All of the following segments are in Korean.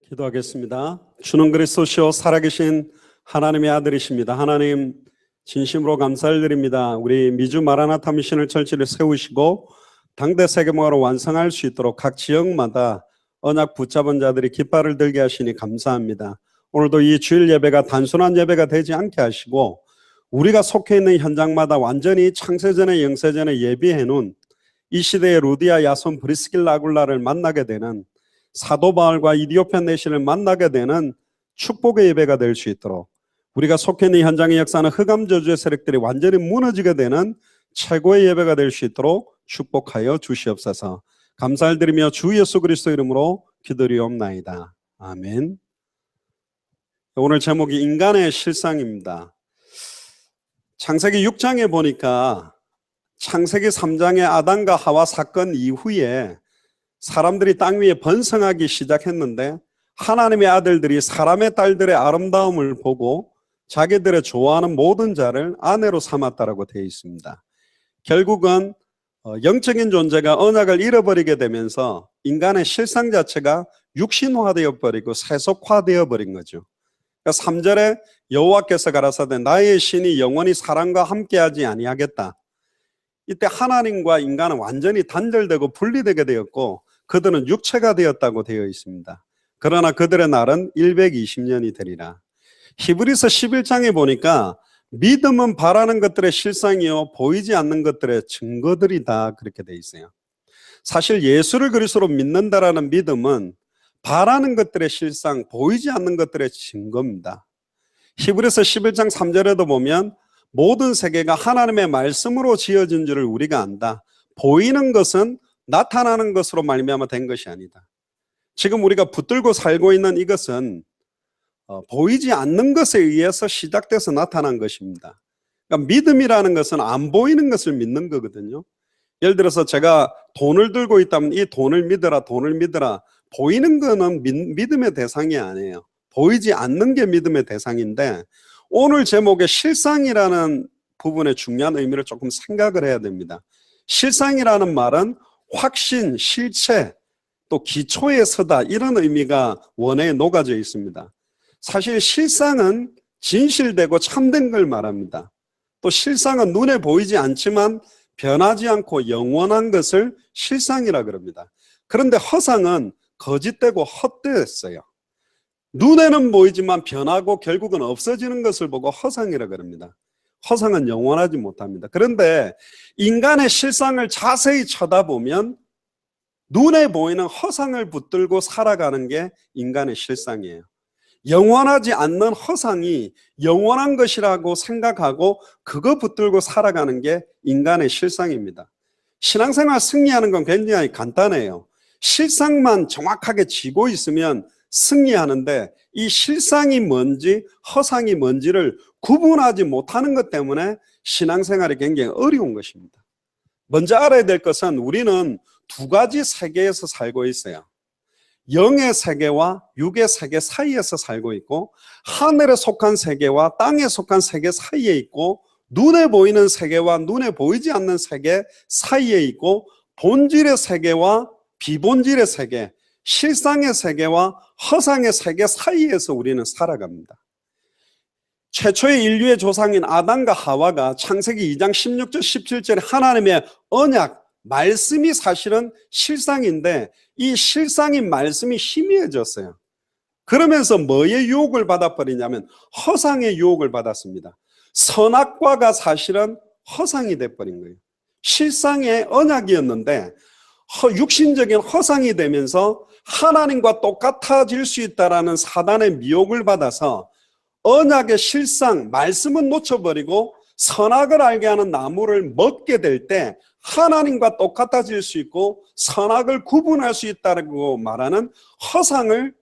기도하겠습니다. 주는 그리스도시요 살아계신 하나님의 아들이십니다. 하나님 진심으로 감사를 드립니다. 우리 미주 마라나타 미션을 철지를 세우시고 당대 세계문화로 완성할 수 있도록 각 지역마다 언약 붙잡은 자들이 깃발을 들게 하시니 감사합니다. 오늘도 이 주일 예배가 단순한 예배가 되지 않게 하시고 우리가 속해 있는 현장마다 완전히 창세전에 영세전에 예비해 놓은 이 시대의 루디아, 야손, 브리스길라, 아굴라를 만나게 되는 사도 바울과 이디오피아 내시를 만나게 되는 축복의 예배가 될 수 있도록 우리가 속해 있는 현장의 역사는 흑암 저주의 세력들이 완전히 무너지게 되는 최고의 예배가 될 수 있도록 축복하여 주시옵소서. 감사를 드리며 주 예수 그리스도 이름으로 기도리옵나이다. 아멘. 오늘 제목이 인간의 실상입니다. 창세기 6장에 보니까 창세기 3장의 아담과 하와 사건 이후에 사람들이 땅 위에 번성하기 시작했는데 하나님의 아들들이 사람의 딸들의 아름다움을 보고 자기들의 좋아하는 모든 자를 아내로 삼았다라고 되어 있습니다. 결국은 영적인 존재가 언약을 잃어버리게 되면서 인간의 실상 자체가 육신화되어 버리고 세속화되어 버린 거죠. 그러니까 3절에 여호와께서 가라사대 나의 신이 영원히 사람과 함께하지 아니하겠다. 이때 하나님과 인간은 완전히 단절되고 분리되게 되었고 그들은 육체가 되었다고 되어 있습니다. 그러나 그들의 날은 120년이 되리라. 히브리서 11장에 보니까 믿음은 바라는 것들의 실상이요 보이지 않는 것들의 증거들이다 그렇게 되어 있어요. 사실 예수를 그리스도로 믿는다라는 믿음은 바라는 것들의 실상, 보이지 않는 것들의 증거입니다. 히브리서 11장 3절에도 보면 모든 세계가 하나님의 말씀으로 지어진 줄을 우리가 안다. 보이는 것은 나타나는 것으로 말미암아 된 것이 아니다. 지금 우리가 붙들고 살고 있는 이것은 보이지 않는 것에 의해서 시작돼서 나타난 것입니다. 그러니까 믿음이라는 것은 안 보이는 것을 믿는 거거든요. 예를 들어서 제가 돈을 들고 있다면 이 돈을 믿어라, 돈을 믿어라. 보이는 거는 믿음의 대상이 아니에요. 보이지 않는 게 믿음의 대상인데 오늘 제목의 실상이라는 부분의 중요한 의미를 조금 생각을 해야 됩니다. 실상이라는 말은 확신, 실체, 또 기초에 서다 이런 의미가 원어에 녹아져 있습니다. 사실 실상은 진실되고 참된 걸 말합니다. 또 실상은 눈에 보이지 않지만 변하지 않고 영원한 것을 실상이라 그럽니다. 그런데 허상은 거짓되고 헛되었어요. 눈에는 보이지만 변하고 결국은 없어지는 것을 보고 허상이라 그럽니다. 허상은 영원하지 못합니다. 그런데 인간의 실상을 자세히 쳐다보면 눈에 보이는 허상을 붙들고 살아가는 게 인간의 실상이에요. 영원하지 않는 허상이 영원한 것이라고 생각하고 그거 붙들고 살아가는 게 인간의 실상입니다. 신앙생활 승리하는 건 굉장히 간단해요. 실상만 정확하게 쥐고 있으면 승리하는데 이 실상이 뭔지 허상이 뭔지를 구분하지 못하는 것 때문에 신앙생활이 굉장히 어려운 것입니다. 먼저 알아야 될 것은 우리는 두 가지 세계에서 살고 있어요. 영의 세계와 육의 세계 사이에서 살고 있고 하늘에 속한 세계와 땅에 속한 세계 사이에 있고 눈에 보이는 세계와 눈에 보이지 않는 세계 사이에 있고 본질의 세계와 비본질의 세계, 실상의 세계와 허상의 세계 사이에서 우리는 살아갑니다. 최초의 인류의 조상인 아담과 하와가 창세기 2장 16절 17절에 하나님의 언약, 말씀이 사실은 실상인데 이 실상인 말씀이 희미해졌어요. 그러면서 뭐의 유혹을 받아버리냐면 허상의 유혹을 받았습니다. 선악과가 사실은 허상이 돼버린 거예요. 실상의 언약이었는데 육신적인 허상이 되면서 하나님과 똑같아질 수 있다는 사단의 미혹을 받아서 언약의 실상, 말씀은 놓쳐버리고 선악을 알게 하는 나무를 먹게 될 때 하나님과 똑같아질 수 있고 선악을 구분할 수 있다고 말하는 허상을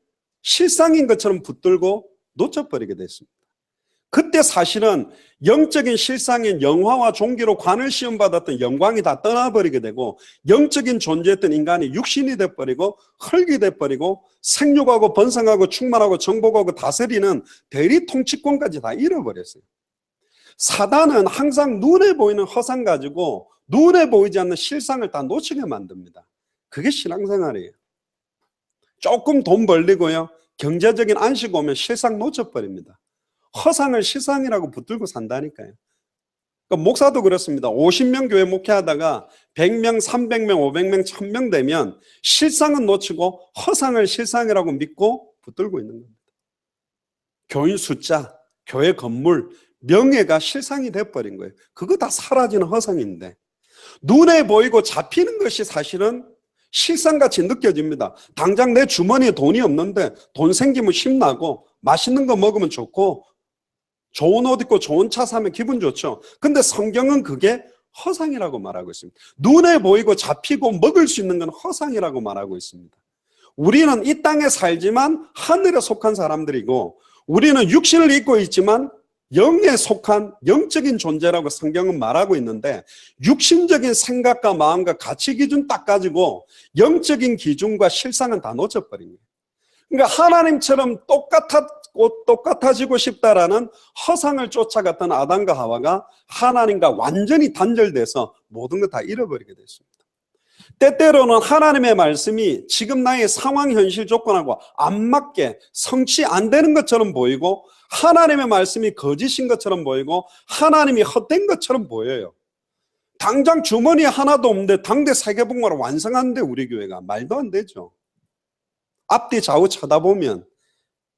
실상인 것처럼 붙들고 놓쳐버리게 됐습니다. 그때 사실은 영적인 실상인 영화와 종기로 관을 시험받았던 영광이 다 떠나버리게 되고 영적인 존재였던 인간이 육신이 돼버리고 흙이 돼버리고 생육하고 번성하고 충만하고 정복하고 다스리는 대리 통치권까지 다 잃어버렸어요. 사단은 항상 눈에 보이는 허상 가지고 눈에 보이지 않는 실상을 다 놓치게 만듭니다. 그게 신앙생활이에요. 조금 돈 벌리고요, 경제적인 안식 오면 실상 놓쳐버립니다. 허상을 실상이라고 붙들고 산다니까요. 그러니까 목사도 그렇습니다. 50명 교회 목회하다가 100명, 300명, 500명, 1000명 되면 실상은 놓치고 허상을 실상이라고 믿고 붙들고 있는 겁니다. 교인 숫자, 교회 건물, 명예가 실상이 돼버린 거예요. 그거 다 사라지는 허상인데 눈에 보이고 잡히는 것이 사실은 실상같이 느껴집니다. 당장 내 주머니에 돈이 없는데 돈 생기면 힘나고 맛있는 거 먹으면 좋고 좋은 옷 입고 좋은 차 사면 기분 좋죠. 근데 성경은 그게 허상이라고 말하고 있습니다. 눈에 보이고 잡히고 먹을 수 있는 건 허상이라고 말하고 있습니다. 우리는 이 땅에 살지만 하늘에 속한 사람들이고 우리는 육신을 입고 있지만 영에 속한 영적인 존재라고 성경은 말하고 있는데 육신적인 생각과 마음과 가치 기준 딱 가지고 영적인 기준과 실상은 다 놓쳐버린 거예요. 그러니까 하나님처럼 똑같아지고 싶다라는 허상을 쫓아갔던 아담과 하와가 하나님과 완전히 단절돼서 모든 걸 다 잃어버리게 됐습니다. 때때로는 하나님의 말씀이 지금 나의 상황 현실 조건하고 안 맞게 성취 안 되는 것처럼 보이고 하나님의 말씀이 거짓인 것처럼 보이고 하나님이 헛된 것처럼 보여요. 당장 주머니에 하나도 없는데 당대 세계복음화를 완성하는데 우리 교회가 말도 안 되죠. 앞뒤 좌우 쳐다보면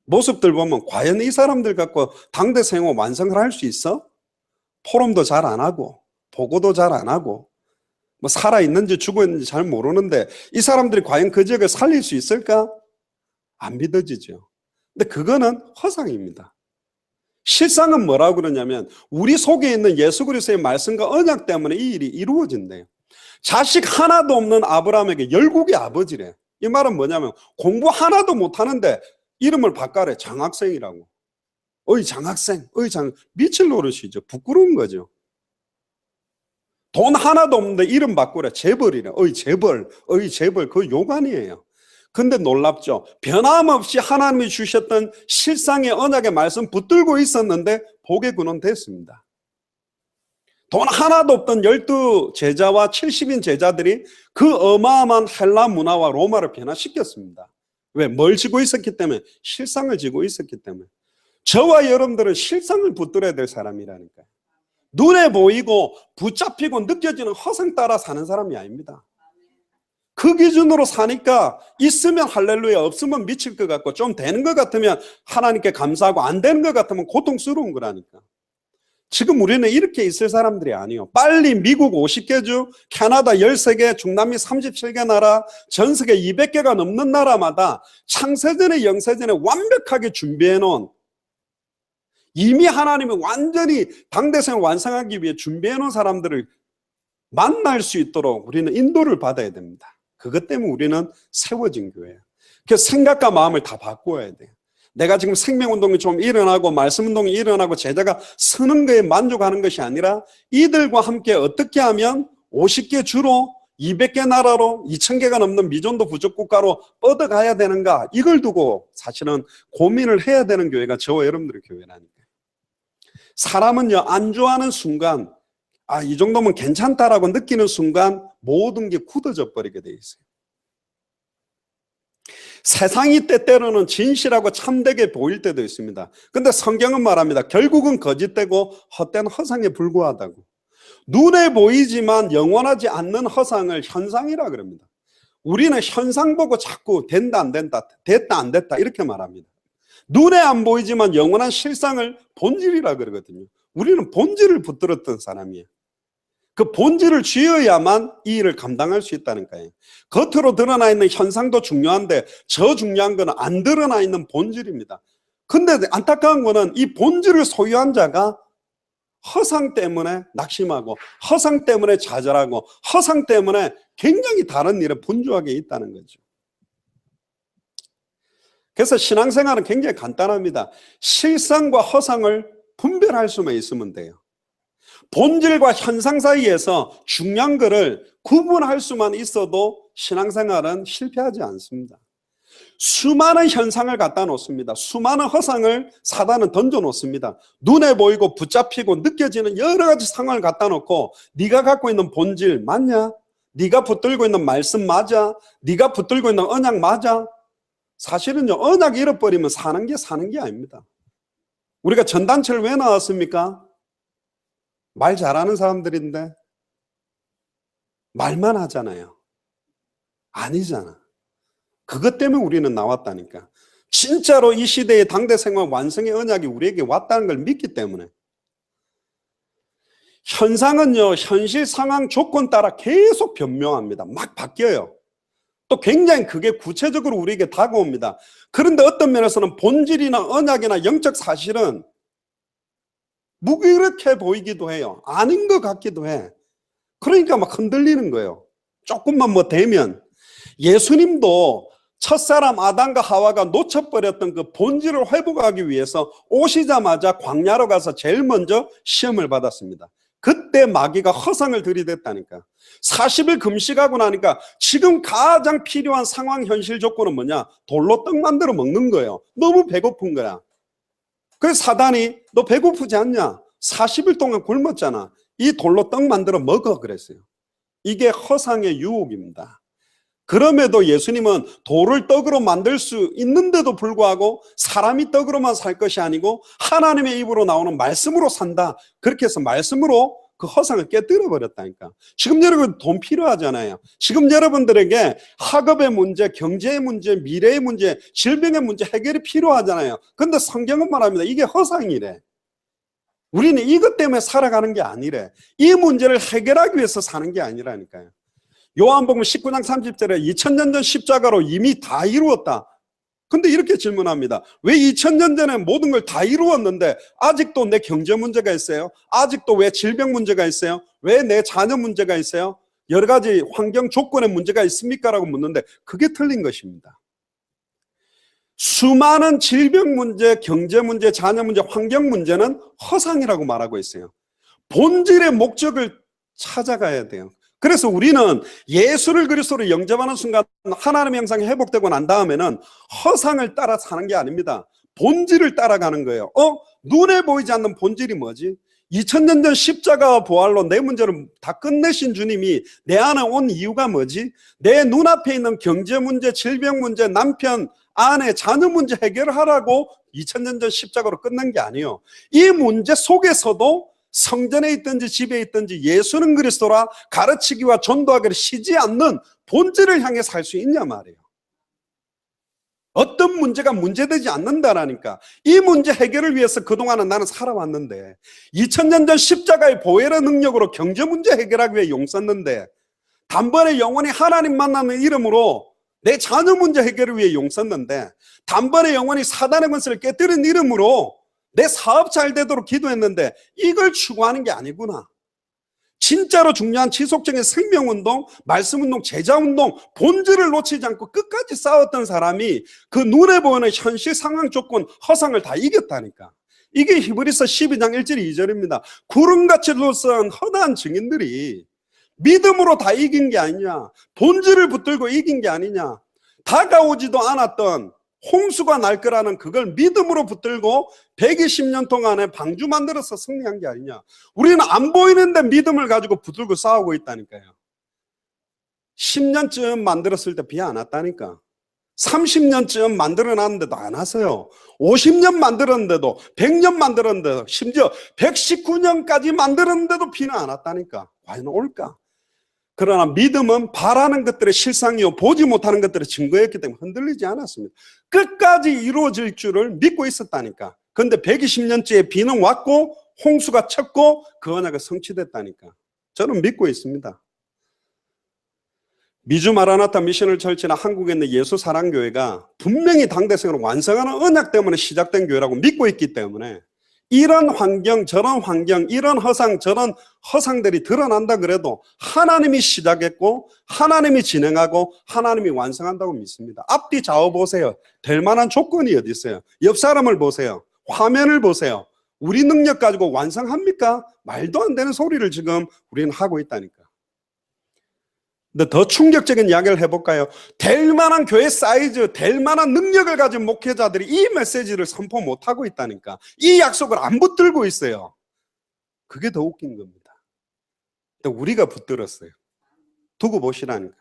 모습들 보면 과연 이 사람들 갖고 당대 생활 완성을 할 수 있어? 포럼도 잘 안 하고 보고도 잘 안 하고 뭐 살아있는지 죽어있는지 잘 모르는데 이 사람들이 과연 그 지역을 살릴 수 있을까? 안 믿어지죠. 근데 그거는 허상입니다. 실상은 뭐라고 그러냐면 우리 속에 있는 예수 그리스도의 말씀과 언약 때문에 이 일이 이루어진대요. 자식 하나도 없는 아브라함에게 열국의 아버지래. 이 말은 뭐냐면 공부 하나도 못하는데 이름을 바꿔래. 장학생이라고. 어이 장학생, 미칠 노릇이죠. 부끄러운 거죠. 돈 하나도 없는데 이름 바꾸래. 재벌이래. 재벌, 그거 욕 아니에요. 근데 놀랍죠. 변함없이 하나님이 주셨던 실상의 언약의 말씀 붙들고 있었는데 복의 근원 됐습니다. 돈 하나도 없던 12 제자와 70인 제자들이 그 어마어마한 헬라 문화와 로마를 변화시켰습니다. 왜? 뭘 지고 있었기 때문에? 실상을 지고 있었기 때문에. 저와 여러분들은 실상을 붙들어야 될 사람이라니까요. 눈에 보이고 붙잡히고 느껴지는 허상 따라 사는 사람이 아닙니다. 그 기준으로 사니까 있으면 할렐루야, 없으면 미칠 것 같고 좀 되는 것 같으면 하나님께 감사하고 안 되는 것 같으면 고통스러운 거라니까. 지금 우리는 이렇게 있을 사람들이 아니에요. 빨리 미국 50개 주, 캐나다 13개, 중남미 37개 나라, 전 세계 200개가 넘는 나라마다 창세전에 영세전에 완벽하게 준비해 놓은 이미 하나님이 완전히 당대생을 완성하기 위해 준비해 놓은 사람들을 만날 수 있도록 우리는 인도를 받아야 됩니다. 그것 때문에 우리는 세워진 교회예요. 그래서 생각과 마음을 다 바꿔야 돼요. 내가 지금 생명운동이 좀 일어나고 말씀운동이 일어나고 제자가 서는 거에 만족하는 것이 아니라 이들과 함께 어떻게 하면 50개 주로 200개 나라로 2000개가 넘는 미전도 부족국가로 뻗어가야 되는가, 이걸 두고 사실은 고민을 해야 되는 교회가 저와 여러분들의 교회라니까요. 사람은요, 안 좋아하는 순간, 이 정도면 괜찮다라고 느끼는 순간 모든 게 굳어져 버리게 돼 있어요. 세상이 때때로는 진실하고 참되게 보일 때도 있습니다. 근데 성경은 말합니다. 결국은 거짓되고 헛된 허상에 불과하다고. 눈에 보이지만 영원하지 않는 허상을 현상이라 그럽니다. 우리는 현상 보고 자꾸 된다 안 된다, 됐다 안 됐다 이렇게 말합니다. 눈에 안 보이지만 영원한 실상을 본질이라 그러거든요. 우리는 본질을 붙들었던 사람이에요. 그 본질을 쥐어야만 이 일을 감당할 수 있다는 거예요. 겉으로 드러나 있는 현상도 중요한데 저 중요한 건 안 드러나 있는 본질입니다. 근데 안타까운 거는 이 본질을 소유한 자가 허상 때문에 낙심하고 허상 때문에 좌절하고 허상 때문에 굉장히 다른 일에 분주하게 있다는 거죠. 그래서 신앙생활은 굉장히 간단합니다. 실상과 허상을 분별할 수만 있으면 돼요. 본질과 현상 사이에서 중요한 것을 구분할 수만 있어도 신앙생활은 실패하지 않습니다. 수많은 현상을 갖다 놓습니다. 수많은 허상을 사단은 던져 놓습니다. 눈에 보이고 붙잡히고 느껴지는 여러 가지 상황을 갖다 놓고 네가 갖고 있는 본질 맞냐? 네가 붙들고 있는 말씀 맞아? 네가 붙들고 있는 언약 맞아? 사실은요, 언약 잃어버리면 사는 게 아닙니다. 우리가 전단체를 왜 나왔습니까? 말 잘하는 사람들인데 말만 하잖아요. 아니잖아. 그것 때문에 우리는 나왔다니까. 진짜로 이 시대의 당대 생활 완성의 언약이 우리에게 왔다는 걸 믿기 때문에. 현상은요, 현실 상황 조건 따라 계속 변명합니다. 막 바뀌어요. 또 굉장히 그게 구체적으로 우리에게 다가옵니다. 그런데 어떤 면에서는 본질이나 언약이나 영적 사실은 무기력해 보이기도 해요. 아닌 것 같기도 해. 그러니까 막 흔들리는 거예요. 조금만 뭐 되면. 예수님도 첫사람 아담과 하와가 놓쳐버렸던 그 본질을 회복하기 위해서 오시자마자 광야로 가서 제일 먼저 시험을 받았습니다. 그때 마귀가 허상을 들이댔다니까. 40일 금식하고 나니까 지금 가장 필요한 상황 현실 조건은 뭐냐? 돌로 떡 만들어 먹는 거예요. 너무 배고픈 거야. 그래서 사단이 너 배고프지 않냐? 40일 동안 굶었잖아. 이 돌로 떡 만들어 먹어 그랬어요. 이게 허상의 유혹입니다. 그럼에도 예수님은 돌을 떡으로 만들 수 있는데도 불구하고 사람이 떡으로만 살 것이 아니고 하나님의 입으로 나오는 말씀으로 산다. 그렇게 해서 말씀으로 그 허상을 깨뜨려 버렸다니까. 지금 여러분 돈 필요하잖아요. 지금 여러분들에게 학업의 문제, 경제의 문제, 미래의 문제, 질병의 문제 해결이 필요하잖아요. 그런데 성경은 말합니다. 이게 허상이래. 우리는 이것 때문에 살아가는 게 아니래. 이 문제를 해결하기 위해서 사는 게 아니라니까요. 요한복음 19장 30절에 2000년 전 십자가로 이미 다 이루었다. 근데 이렇게 질문합니다. 왜 2000년 전에 모든 걸 다 이루었는데 아직도 내 경제 문제가 있어요? 아직도 왜 질병 문제가 있어요? 왜 내 자녀 문제가 있어요? 여러 가지 환경 조건의 문제가 있습니까? 라고 묻는데 그게 틀린 것입니다. 수많은 질병 문제, 경제 문제, 자녀 문제, 환경 문제는 허상이라고 말하고 있어요. 본질의 목적을 찾아가야 돼요. 그래서 우리는 예수를 그리스도로 영접하는 순간 하나님의 형상이 회복되고 난 다음에는 허상을 따라 사는 게 아닙니다. 본질을 따라가는 거예요. 눈에 보이지 않는 본질이 뭐지? 2000년 전 십자가와 부활로 내 문제를 다 끝내신 주님이 내 안에 온 이유가 뭐지? 내 눈앞에 있는 경제 문제, 질병 문제, 남편, 아내, 자녀 문제 해결을 하라고 2000년 전 십자가로 끝낸 게 아니에요. 이 문제 속에서도 성전에 있든지 집에 있든지 예수는 그리스도라 가르치기와 전도하기를 쉬지 않는 본질을 향해 살 수 있냐 말이에요. 어떤 문제가 문제되지 않는다라니까. 이 문제 해결을 위해서 그동안은 나는 살아왔는데 2000년 전 십자가의 보혈의 능력으로 경제 문제 해결하기 위해 용 썼는데 단번에 영원히 하나님 만나는 이름으로 내 자녀 문제 해결을 위해 용 썼는데 단번에 영원히 사단의 권세를 깨뜨린 이름으로 내 사업 잘 되도록 기도했는데 이걸 추구하는 게 아니구나. 진짜로 중요한 지속적인 생명운동, 말씀운동, 제자운동, 본질을 놓치지 않고 끝까지 싸웠던 사람이 그 눈에 보이는 현실 상황 조건, 허상을 다 이겼다니까. 이게 히브리서 12장 1절 2절입니다. 구름같이 둘러싼 허다한 증인들이 믿음으로 다 이긴 게 아니냐. 본질을 붙들고 이긴 게 아니냐. 다가오지도 않았던 홍수가 날 거라는 그걸 믿음으로 붙들고 120년 동안에 방주 만들어서 승리한 게 아니냐. 우리는 안 보이는데 믿음을 가지고 붙들고 싸우고 있다니까요. 10년쯤 만들었을 때 비 안 왔다니까. 30년쯤 만들어놨는데도 안 왔어요. 50년 만들었는데도, 100년 만들었는데도, 심지어 119년까지 만들었는데도 비는 안 왔다니까. 과연 올까? 그러나 믿음은 바라는 것들의 실상이요 보지 못하는 것들의 증거였기 때문에 흔들리지 않았습니다. 끝까지 이루어질 줄을 믿고 있었다니까. 그런데 120년째에 비는 왔고 홍수가 쳤고 그 언약이 성취됐다니까. 저는 믿고 있습니다. 미주 마라나타 미션을 철치나 한국에 있는 예수사랑교회가 분명히 당대생으로 완성하는 언약 때문에 시작된 교회라고 믿고 있기 때문에 이런 환경, 저런 환경, 이런 허상, 저런 허상들이 드러난다 그래도 하나님이 시작했고 하나님이 진행하고 하나님이 완성한다고 믿습니다. 앞뒤 좌우 보세요. 될 만한 조건이 어디 있어요? 옆 사람을 보세요. 화면을 보세요. 우리 능력 가지고 완성합니까? 말도 안 되는 소리를 지금 우리는 하고 있다니까. 근데 더 충격적인 이야기를 해볼까요? 될 만한 교회 사이즈, 될 만한 능력을 가진 목회자들이 이 메시지를 선포 못하고 있다니까. 이 약속을 안 붙들고 있어요. 그게 더 웃긴 겁니다. 근데 우리가 붙들었어요. 두고 보시라니까.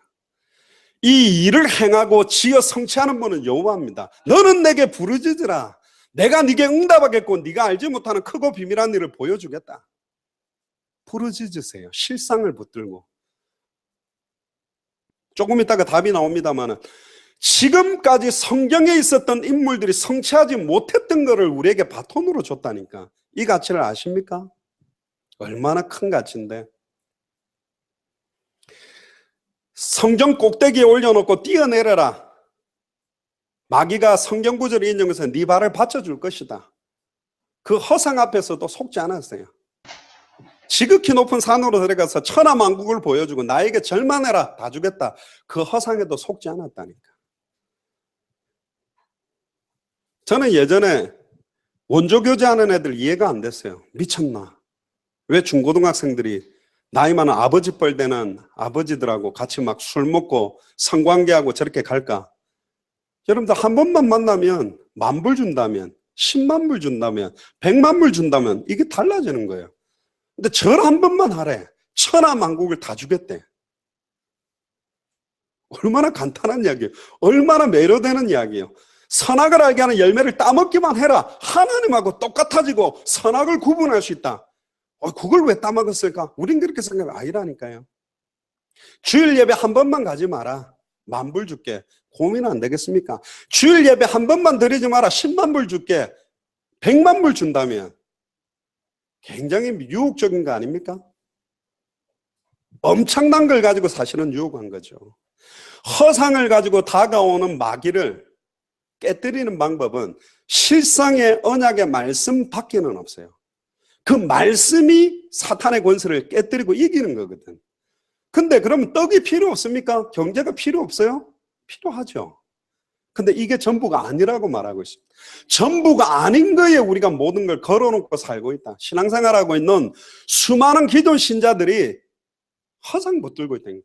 이 일을 행하고 지어 성취하는 분은 여호와입니다. 너는 내게 부르짖으라. 내가 네게 응답하겠고 네가 알지 못하는 크고 비밀한 일을 보여주겠다. 부르짖으세요. 실상을 붙들고. 조금 있다가 답이 나옵니다만 지금까지 성경에 있었던 인물들이 성취하지 못했던 것을 우리에게 바톤으로 줬다니까. 이 가치를 아십니까? 얼마나 큰 가치인데. 성경 꼭대기에 올려놓고 뛰어내려라. 마귀가 성경 구절을 인용해서 네 발을 받쳐줄 것이다. 그 허상 앞에서도 속지 않았어요. 지극히 높은 산으로 들어가서 천하만국을 보여주고 나에게 절만해라 다 주겠다. 그 허상에도 속지 않았다니까. 저는 예전에 원조교제하는 애들 이해가 안 됐어요. 미쳤나? 왜 중고등학생들이 나이 많은 아버지 뻘 되는 아버지들하고 같이 막 술 먹고 성관계하고 저렇게 갈까? 여러분들 한 번만 만나면 10,000불 준다면 100,000불 준다면 100,000,000불 준다면 이게 달라지는 거예요. 근데 절 한 번만 하래. 천하만국을 다 주겠대. 얼마나 간단한 이야기예요. 얼마나 매료되는 이야기예요. 선악을 알게 하는 열매를 따먹기만 해라. 하나님하고 똑같아지고 선악을 구분할 수 있다. 그걸 왜 따먹었을까? 우린 그렇게 생각하면 아니라니까요. 주일 예배 한 번만 가지 마라. 10,000불 줄게. 고민 안 되겠습니까? 주일 예배 한 번만 드리지 마라. 100,000불 줄게. 100,000,000불 준다면 굉장히 유혹적인 거 아닙니까? 엄청난 걸 가지고 사실은 유혹한 거죠. 허상을 가지고 다가오는 마귀를 깨뜨리는 방법은 실상의 언약의 말씀 밖에는 없어요. 그 말씀이 사탄의 권세를 깨뜨리고 이기는 거거든. 근데 그러면 떡이 필요 없습니까? 경제가 필요 없어요? 필요하죠. 근데 이게 전부가 아니라고 말하고 있습니다. 전부가 아닌 거에 우리가 모든 걸 걸어놓고 살고 있다. 신앙생활하고 있는 수많은 기존 신자들이 허상 붙들고 있다는 거예요.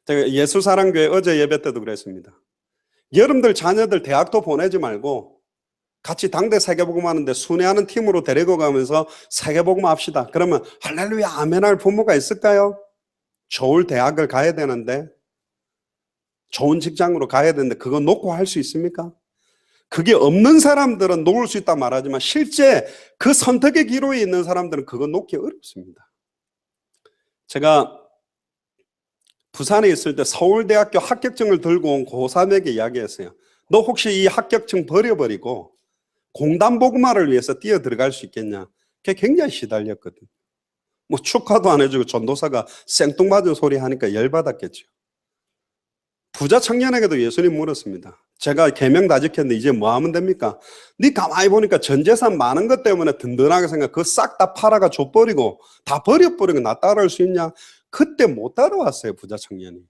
제가 예수사랑교회 어제 예배 때도 그랬습니다. 여러분들 자녀들 대학도 보내지 말고 같이 당대 세계복음 하는데 순회하는 팀으로 데리고 가면서 세계복음 합시다. 그러면 할렐루야 아멘 할 부모가 있을까요? 좋은 대학을 가야 되는데, 좋은 직장으로 가야 되는데 그거 놓고 할 수 있습니까? 그게 없는 사람들은 놓을 수 있다 말하지만 실제 그 선택의 기로에 있는 사람들은 그거 놓기 어렵습니다. 제가 부산에 있을 때 서울대학교 합격증을 들고 온 고3에게 이야기했어요. 너 혹시 이 합격증 버려버리고 공단복음화를 위해서 뛰어 들어갈 수 있겠냐? 그게 굉장히 시달렸거든. 뭐 축하도 안 해주고 전도사가 생뚱맞은 소리 하니까 열받았겠죠. 부자 청년에게도 예수님 물었습니다. 제가 계명 다 지켰는데 이제 뭐 하면 됩니까? 네 가만히 보니까 전 재산 많은 것 때문에 든든하게 생각, 그거 싹 다 팔아가 줘버리고 다 버려버리고 나 따라올 수 있냐? 그때 못 따라왔어요, 부자 청년이.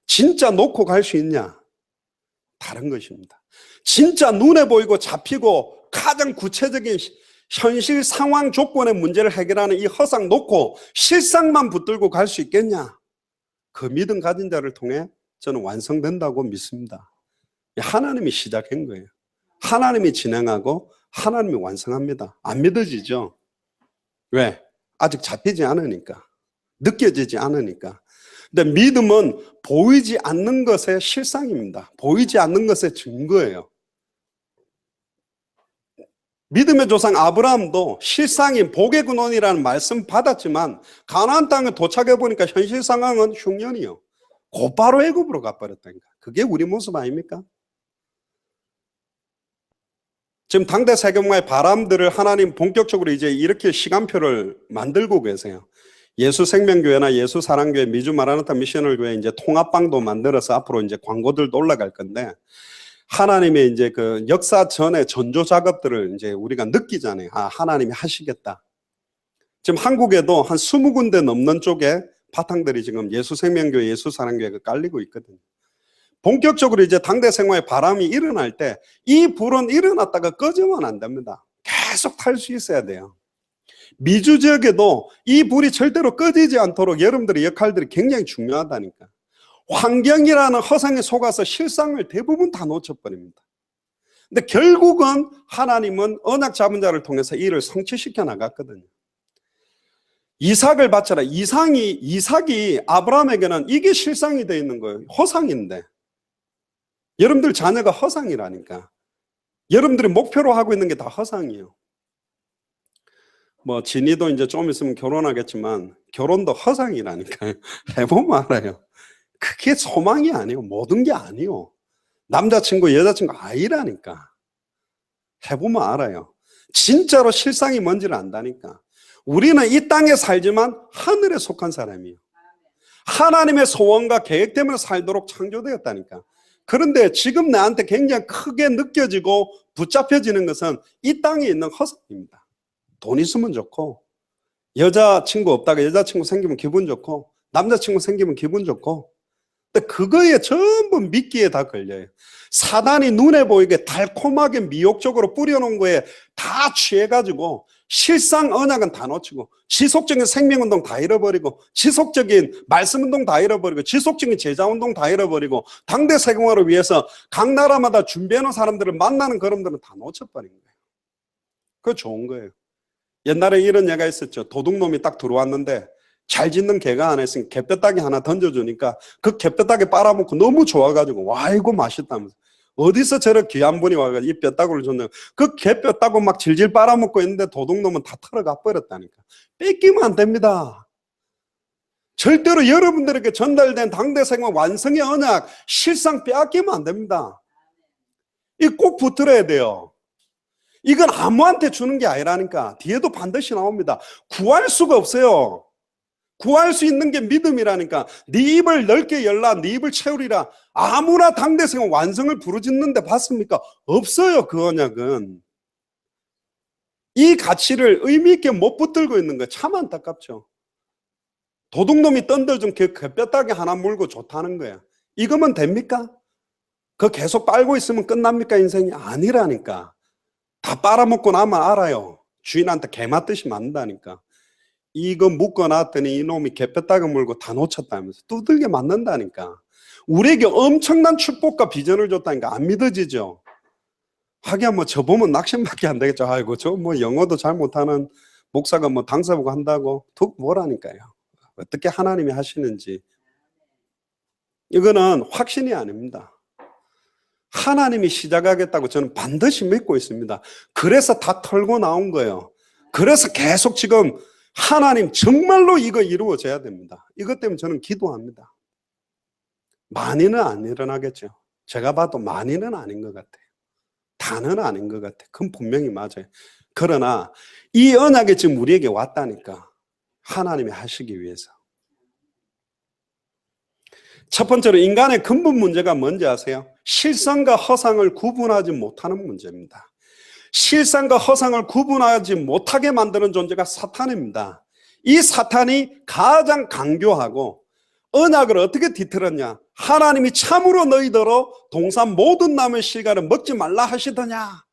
진짜 놓고 갈 수 있냐? 다른 것입니다. 진짜 눈에 보이고 잡히고 가장 구체적인 현실 상황 조건의 문제를 해결하는 이 허상 놓고 실상만 붙들고 갈 수 있겠냐? 그 믿음 가진 자를 통해 저는 완성된다고 믿습니다. 하나님이 시작한 거예요. 하나님이 진행하고 하나님이 완성합니다. 안 믿어지죠? 왜? 아직 잡히지 않으니까. 느껴지지 않으니까. 근데 믿음은 보이지 않는 것의 실상입니다. 보이지 않는 것의 증거예요. 믿음의 조상 아브라함도 실상인 복의 근원이라는 말씀 받았지만 가나안 땅에 도착해 보니까 현실 상황은 흉년이요. 곧바로 애굽으로 가버렸다니까. 그게 우리 모습 아닙니까? 지금 당대 세계문화의 바람들을 하나님 본격적으로 이제 이렇게 시간표를 만들고 계세요. 예수생명교회나 예수사랑교회, 미주 마라나타 미셔널 교회 이제 통합방도 만들어서 앞으로 이제 광고들도 올라갈 건데, 하나님의 이제 그 역사 전의 전조 작업들을 이제 우리가 느끼잖아요. 아, 하나님이 하시겠다. 지금 한국에도 한 20군데 넘는 쪽에 바탕들이 지금 예수생명교회, 예수사랑교회가 깔리고 있거든요. 본격적으로 이제 당대 생활의 바람이 일어날 때 이 불은 일어났다가 꺼지면 안 됩니다. 계속 탈 수 있어야 돼요. 미주 지역에도 이 불이 절대로 꺼지지 않도록 여러분들의 역할들이 굉장히 중요하다니까. 환경이라는 허상에 속아서 실상을 대부분 다 놓쳐버립니다. 근데 결국은 하나님은 언약 잡은 자를 통해서 이를 성취시켜 나갔거든요. 이삭을 바쳐라. 이삭이 아브라함에게는 이게 실상이 되어 있는 거예요. 허상인데. 여러분들 자녀가 허상이라니까. 여러분들이 목표로 하고 있는 게 다 허상이에요. 뭐 진이도 이제 좀 있으면 결혼하겠지만 결혼도 허상이라니까요. 해보면 알아요. 그게 소망이 아니에요. 모든 게 아니에요. 남자친구, 여자친구 아니라니까. 해보면 알아요. 진짜로 실상이 뭔지를 안다니까. 우리는 이 땅에 살지만 하늘에 속한 사람이에요. 하나님의 소원과 계획 때문에 살도록 창조되었다니까. 그런데 지금 나한테 굉장히 크게 느껴지고 붙잡혀지는 것은 이 땅에 있는 허상입니다. 돈 있으면 좋고, 여자친구 없다가 여자친구 생기면 기분 좋고, 남자친구 생기면 기분 좋고, 근데 그거에 전부 미끼에 다 걸려요. 사단이 눈에 보이게 달콤하게 미혹적으로 뿌려놓은 거에 다 취해가지고 실상 언약은 다 놓치고, 지속적인 생명운동 다 잃어버리고, 지속적인 말씀운동 다 잃어버리고, 지속적인 제자운동 다 잃어버리고, 당대 세공화를 위해서 각 나라마다 준비해놓은 사람들을 만나는 그런들은 다 놓쳐버린 거예요. 그거 좋은 거예요. 옛날에 이런 얘기가 있었죠. 도둑놈이 딱 들어왔는데 잘 짓는 개가 하나 있으니까 개뼈다귀 하나 던져주니까 그 개뼈다귀 빨아먹고 너무 좋아가지고 와 이거 맛있다면서 어디서 저런 귀한 분이 와가지고 이 뼈다귀를 줬냐. 그 개뼈다귀 막 질질 빨아먹고 있는데 도둑놈은 다 털어가 버렸다니까. 뺏기면 안 됩니다. 절대로 여러분들에게 전달된 당대생활 완성의 언약 실상 빼앗기면 안 됩니다. 이 꼭 붙들어야 돼요. 이건 아무한테 주는 게 아니라니까. 뒤에도 반드시 나옵니다. 구할 수가 없어요. 구할 수 있는 게 믿음이라니까. 네 입을 넓게 열라, 네 입을 채우리라. 아무나 당대생 완성을 부르짖는데 봤습니까? 없어요. 그 언약은. 이 가치를 의미 있게 못 붙들고 있는 거 참 안타깝죠. 도둑놈이 던져준 그 뼈다귀 하나 물고 좋다는 거야. 이거면 됩니까? 그거 계속 빨고 있으면 끝납니까? 인생이 아니라니까. 다 빨아먹고 나면 알아요. 주인한테 개 맞듯이 맞는다니까. 이거 묶어놨더니 이놈이 개뼈다귀 물고 다 놓쳤다면서 두들겨 맞는다니까. 우리에게 엄청난 축복과 비전을 줬다니까. 안 믿어지죠? 하긴 뭐 저 보면 낙심밖에 안 되겠죠. 아이고 저 뭐 영어도 잘 못하는 목사가 뭐 당사보고 한다고 툭 뭐라니까요. 어떻게 하나님이 하시는지. 이거는 확신이 아닙니다. 하나님이 시작하겠다고 저는 반드시 믿고 있습니다. 그래서 다 털고 나온 거예요. 그래서 계속 지금 하나님 정말로 이거 이루어져야 됩니다. 이것 때문에 저는 기도합니다. 많이는 안 일어나겠죠. 제가 봐도 많이는 아닌 것 같아요. 다는 아닌 것 같아요. 그건 분명히 맞아요. 그러나 이 언약이 지금 우리에게 왔다니까. 하나님이 하시기 위해서. 첫 번째로 인간의 근본 문제가 뭔지 아세요? 실상과 허상을 구분하지 못하는 문제입니다. 실상과 허상을 구분하지 못하게 만드는 존재가 사탄입니다. 이 사탄이 가장 강교하고 언약을 어떻게 뒤틀었냐? 하나님이 참으로 너희더러 동산 모든 나무의 실과를 먹지 말라 하시더냐?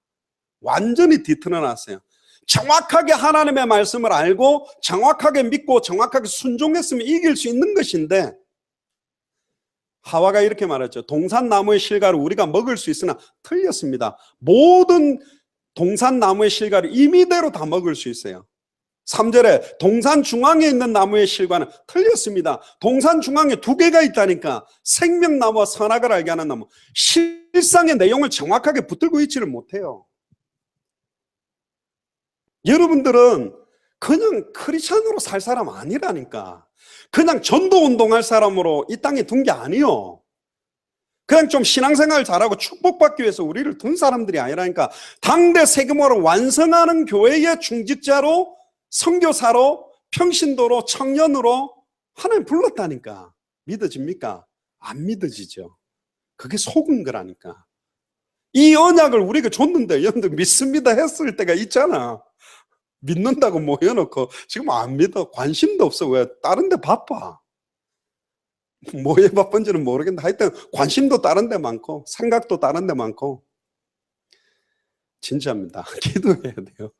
완전히 뒤틀어놨어요. 정확하게 하나님의 말씀을 알고 정확하게 믿고 정확하게 순종했으면 이길 수 있는 것인데 하와가 이렇게 말했죠. 동산나무의 실과를 우리가 먹을 수 있으나 틀렸습니다. 모든 동산나무의 실과를 임의대로 다 먹을 수 있어요. 3절에 동산 중앙에 있는 나무의 실과는 틀렸습니다. 동산 중앙에 두 개가 있다니까. 생명나무와 선악을 알게 하는 나무. 실상의 내용을 정확하게 붙들고 있지를 못해요. 여러분들은 그냥 크리스찬으로 살 사람 아니라니까. 그냥 전도운동할 사람으로 이 땅에 둔 게 아니요. 그냥 좀 신앙생활 잘하고 축복받기 위해서 우리를 둔 사람들이 아니라니까. 당대 세계모를 완성하는 교회의 중직자로, 선교사로, 평신도로, 청년으로 하나님 불렀다니까. 믿어집니까? 안 믿어지죠. 그게 속은 거라니까. 이 언약을 우리가 줬는데 여러분들 믿습니다 했을 때가 있잖아. 믿는다고 모여놓고 지금 안 믿어. 관심도 없어. 왜? 다른 데 바빠. 뭐에 바쁜지는 모르겠는데 하여튼 관심도 다른 데 많고 생각도 다른 데 많고. 진짜입니다. 기도해야 돼요.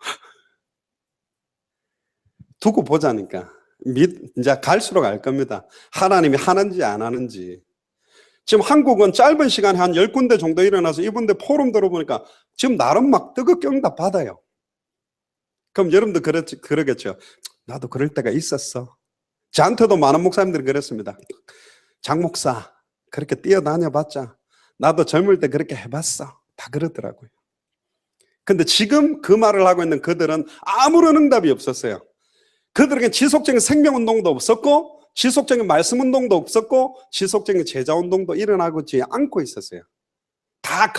두고 보자니까. 이제 갈수록 알 겁니다. 하나님이 하는지 안 하는지. 지금 한국은 짧은 시간에 한 10군데 정도 일어나서 이분들 포럼 들어보니까 지금 나름 막 뜨겁게 응답 받아요. 그럼 여러분도 그러겠죠. 나도 그럴 때가 있었어. 저한테도 많은 목사님들이 그랬습니다. 장 목사, 그렇게 뛰어다녀봤자 나도 젊을 때 그렇게 해봤어. 다 그러더라고요. 근데 지금 그 말을 하고 있는 그들은 아무런 응답이 없었어요. 그들에게 지속적인 생명운동도 없었고, 지속적인 말씀운동도 없었고, 지속적인 제자운동도 일어나지 않고 있었어요. 다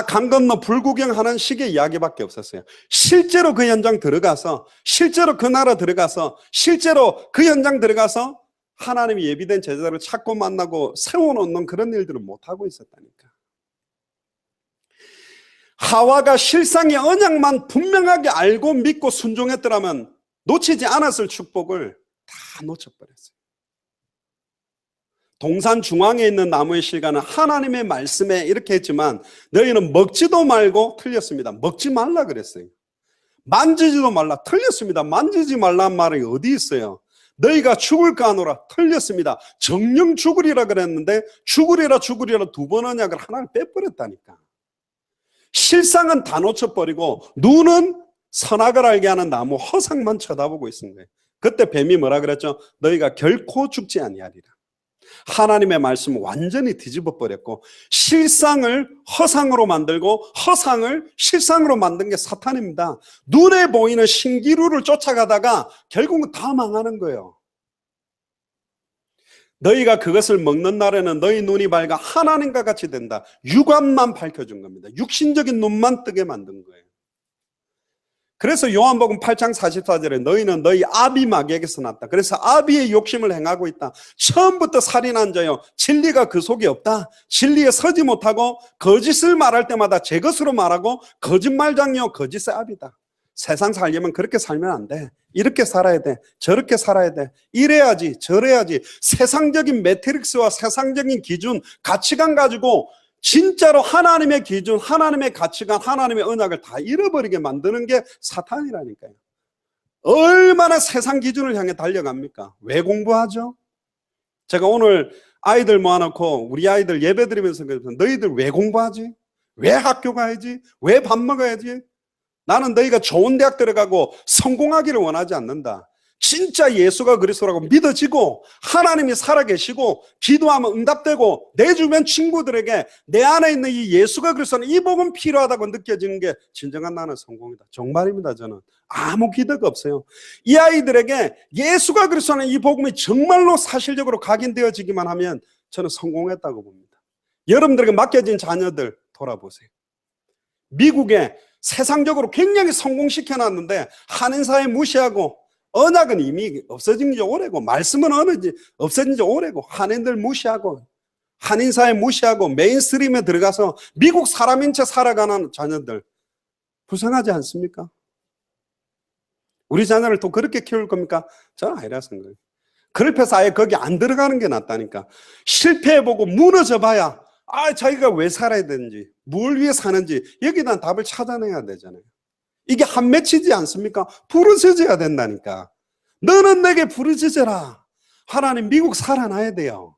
강 건너 불구경하는 식의 이야기밖에 없었어요. 실제로 그 현장 들어가서, 실제로 그 나라 들어가서, 실제로 그 현장 들어가서 하나님이 예비된 제자를 찾고 만나고 세워놓는 그런 일들을 못하고 있었다니까. 하와가 실상의 언약만 분명하게 알고 믿고 순종했더라면 놓치지 않았을 축복을 다 놓쳐버렸어요. 동산 중앙에 있는 나무의 실과는 하나님의 말씀에 이렇게 했지만 너희는 먹지도 말고 틀렸습니다. 먹지 말라 그랬어요. 만지지도 말라 틀렸습니다. 만지지 말란 말이 어디 있어요? 너희가 죽을까 하노라 틀렸습니다. 정령 죽으리라 그랬는데 죽으리라 두 번 언약을 하나를 빼버렸다니까. 실상은 다 놓쳐버리고 눈은 선악을 알게 하는 나무 허상만 쳐다보고 있는 거예요. 그때 뱀이 뭐라 그랬죠? 너희가 결코 죽지 아니하리라. 하나님의 말씀을 완전히 뒤집어 버렸고 실상을 허상으로 만들고 허상을 실상으로 만든 게 사탄입니다. 눈에 보이는 신기루를 쫓아가다가 결국은 다 망하는 거예요. 너희가 그것을 먹는 날에는 너희 눈이 밝아 하나님과 같이 된다. 육안만 밝혀준 겁니다. 육신적인 눈만 뜨게 만든 거예요. 그래서 요한복음 8장 44절에 너희는 너희 아비 마귀에게서 났다. 그래서 아비의 욕심을 행하고 있다. 처음부터 살인한 자요 진리가 그 속에 없다. 진리에 서지 못하고 거짓을 말할 때마다 제 것으로 말하고 거짓말장이요 거짓의 아비다. 세상 살려면 그렇게 살면 안 돼. 이렇게 살아야 돼. 저렇게 살아야 돼. 이래야지 저래야지. 세상적인 매트릭스와 세상적인 기준 가치관 가지고 진짜로 하나님의 기준, 하나님의 가치관, 하나님의 언약을 다 잃어버리게 만드는 게 사탄이라니까요. 얼마나 세상 기준을 향해 달려갑니까? 왜 공부하죠? 제가 오늘 아이들 모아놓고 우리 아이들 예배 드리면서 너희들 왜 공부하지? 왜 학교 가야지? 왜 밥 먹어야지? 나는 너희가 좋은 대학 들어가고 성공하기를 원하지 않는다. 진짜 예수가 그리스도라고 믿어지고 하나님이 살아계시고 기도하면 응답되고 내 주변 친구들에게 내 안에 있는 이 예수가 그리스도는 이 복음 필요하다고 느껴지는 게 진정한 나는 성공이다. 정말입니다. 저는 아무 기대가 없어요. 이 아이들에게 예수가 그리스도는 이 복음이 정말로 사실적으로 각인되어지기만 하면 저는 성공했다고 봅니다. 여러분들에게 맡겨진 자녀들 돌아보세요. 미국에 세상적으로 굉장히 성공시켜놨는데 한인사회 무시하고 언약은 이미 없어진 지 오래고 말씀은 없어진 지 오래고 한인들 무시하고 한인사회 무시하고 메인스트림에 들어가서 미국 사람인 채 살아가는 자녀들 불쌍하지 않습니까? 우리 자녀를 또 그렇게 키울 겁니까? 저는 아니라 생각해요. 그래서 아예 거기 안 들어가는 게 낫다니까. 실패해보고 무너져 봐야 자기가 왜 살아야 되는지 뭘 위해 사는지 여기에 대한 답을 찾아내야 되잖아요. 이게 한 맺히지 않습니까? 부르짖어야 된다니까. 너는 내게 부르짖어라. 하나님 미국 살아나야 돼요.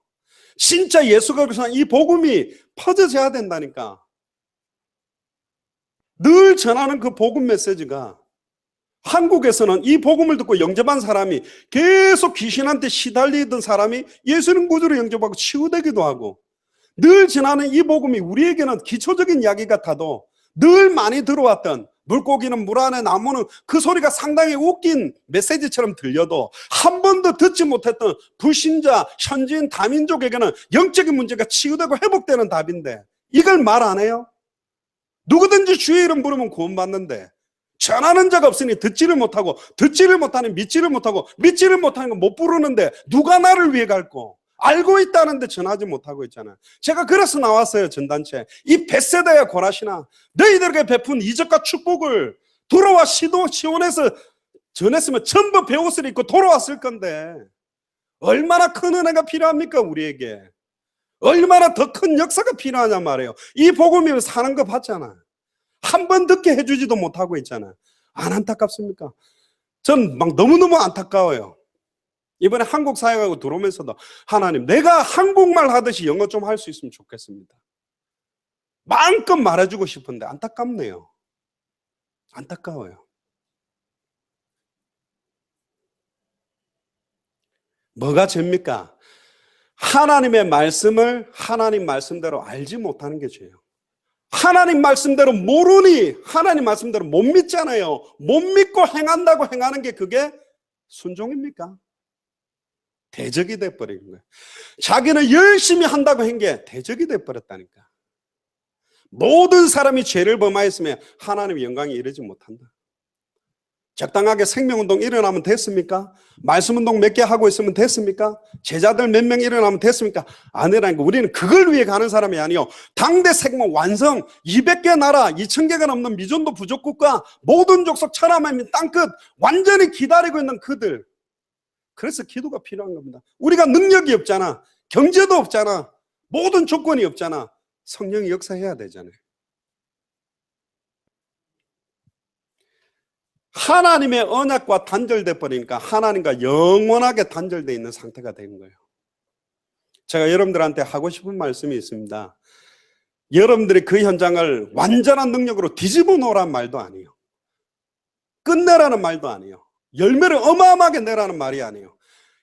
진짜 예수가 그리스도는 이 복음이 퍼져져야 된다니까. 늘 전하는 그 복음 메시지가 한국에서는 이 복음을 듣고 영접한 사람이 계속 귀신한테 시달리던 사람이 예수님 구주로 영접하고 치유되기도 하고 늘 전하는 이 복음이 우리에게는 기초적인 이야기 같아도 늘 많이 들어왔던 물고기는 물 안에 나무는 그 소리가 상당히 웃긴 메시지처럼 들려도 한 번도 듣지 못했던 불신자, 현지인, 다민족에게는 영적인 문제가 치유되고 회복되는 답인데 이걸 말 안 해요? 누구든지 주의 이름 부르면 구원받는데 전하는 자가 없으니 듣지를 못하고 듣지를 못하니 믿지를 못하고 믿지를 못하는 건 못 부르는데 누가 나를 위해 갈고 알고 있다는데 전하지 못하고 있잖아요. 제가 그래서 나왔어요. 전단체. 이 벳세다야 고라시나 너희들에게 베푼 이적과 축복을 돌아와 시온에서 전했으면 전부 배옷을 입고 돌아왔을 건데 얼마나 큰 은혜가 필요합니까 우리에게. 얼마나 더 큰 역사가 필요하냐 말이에요. 이 복음이면 사는 거 봤잖아. 한 번 듣게 해주지도 못하고 있잖아. 안 안타깝습니까? 전 막 너무너무 안타까워요. 이번에 한국 사역하고 들어오면서도 하나님 내가 한국말 하듯이 영어 좀 할 수 있으면 좋겠습니다. 마음껏 말해주고 싶은데 안타깝네요. 안타까워요. 뭐가 죄입니까? 하나님의 말씀을 하나님 말씀대로 알지 못하는 게 죄예요. 하나님 말씀대로 모르니 하나님 말씀대로 못 믿잖아요. 못 믿고 행한다고 행하는 게 그게 순종입니까? 대적이 돼버린 거예요. 자기는 열심히 한다고 한 게 대적이 돼버렸다니까. 모든 사람이 죄를 범하였으면 하나님의 영광이 이르지 못한다. 적당하게 생명운동 일어나면 됐습니까? 말씀운동 몇 개 하고 있으면 됐습니까? 제자들 몇 명 일어나면 됐습니까? 아니라니까. 우리는 그걸 위해 가는 사람이 아니요, 당대 생명 완성 200개 나라 2000개가 넘는 미존도 부족국가 모든 족속 천하만민 땅끝 완전히 기다리고 있는 그들. 그래서 기도가 필요한 겁니다. 우리가 능력이 없잖아. 경제도 없잖아. 모든 조건이 없잖아. 성령이 역사해야 되잖아요. 하나님의 언약과 단절돼 버리니까 하나님과 영원하게 단절돼 있는 상태가 된 거예요. 제가 여러분들한테 하고 싶은 말씀이 있습니다. 여러분들이 그 현장을 완전한 능력으로 뒤집어 놓으라는 말도 아니에요. 끝내라는 말도 아니에요. 열매를 어마어마하게 내라는 말이 아니에요.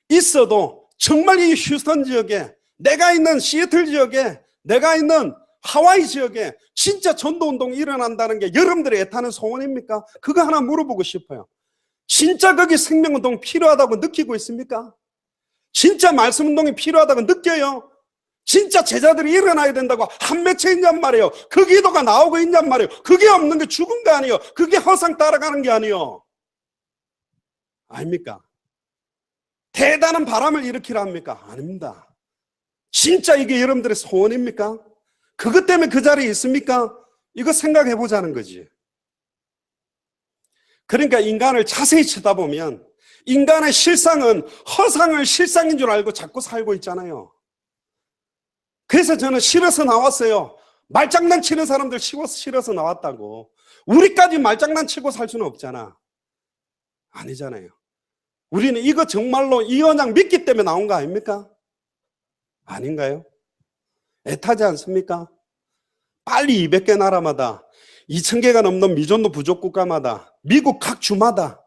있어도 정말 이 휴스턴 지역에, 내가 있는 시애틀 지역에, 내가 있는 하와이 지역에 진짜 전도운동이 일어난다는 게 여러분들의 애타는 소원입니까? 그거 하나 물어보고 싶어요. 진짜 거기 생명운동 필요하다고 느끼고 있습니까? 진짜 말씀운동이 필요하다고 느껴요? 진짜 제자들이 일어나야 된다고 한 맺혀 있냔 말이에요. 그 기도가 나오고 있냔 말이에요. 그게 없는 게 죽은 거 아니에요. 그게 허상 따라가는 게 아니에요. 아닙니까? 대단한 바람을 일으키라 합니까? 아닙니다. 진짜 이게 여러분들의 소원입니까? 그것 때문에 그 자리에 있습니까? 이거 생각해 보자는 거지. 그러니까 인간을 자세히 쳐다보면 인간의 실상은 허상을 실상인 줄 알고 자꾸 살고 있잖아요. 그래서 저는 싫어서 나왔어요. 말장난 치는 사람들 싫어서 나왔다고. 우리까지 말장난 치고 살 수는 없잖아. 아니잖아요. 우리는 이거 정말로 이 언약 믿기 때문에 나온 거 아닙니까? 아닌가요? 애타지 않습니까? 빨리 200개 나라마다 2000개가 넘는 미전도 부족 국가마다 미국 각 주마다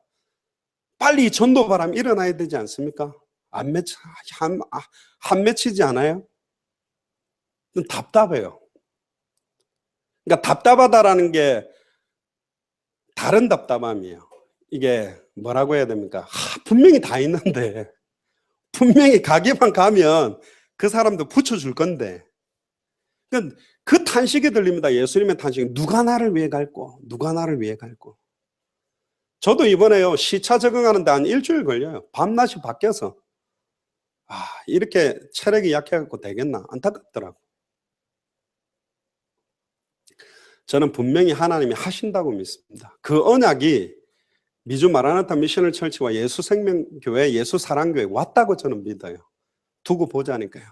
빨리 이 전도 바람 일어나야 되지 않습니까? 안 맺히지 않아요? 답답해요. 그러니까 답답하다라는 게 다른 답답함이에요. 이게 뭐라고 해야 됩니까? 분명히 다 있는데 분명히 가게만 가면 그 사람도 붙여줄 건데 그 탄식이 들립니다. 예수님의 탄식. 누가 나를 위해 갈고? 누가 나를 위해 갈고? 저도 이번에요, 시차 적응하는데 한 일주일 걸려요. 밤낮이 바뀌어서. 이렇게 체력이 약해갖고 되겠나? 안타깝더라고. 저는 분명히 하나님이 하신다고 믿습니다. 그 언약이 미주 마라나타 미셔널 철치와 예수생명교회, 예수사랑교회 왔다고 저는 믿어요. 두고 보자니까요.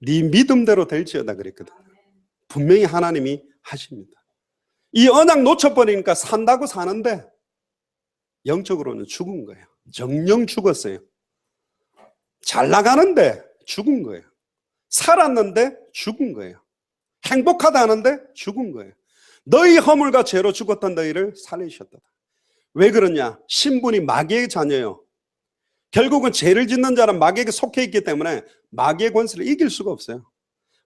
네 믿음대로 될지어다 그랬거든요. 분명히 하나님이 하십니다. 이 언약 놓쳐버리니까 산다고 사는데 영적으로는 죽은 거예요. 정령 죽었어요. 잘 나가는데 죽은 거예요. 살았는데 죽은 거예요. 행복하다 하는데 죽은 거예요. 너희 허물과 죄로 죽었던 너희를 살리셨다. 왜 그러냐? 신분이 마귀의 자녀예요. 결국은 죄를 짓는 자는 마귀에게 속해 있기 때문에 마귀의 권세를 이길 수가 없어요.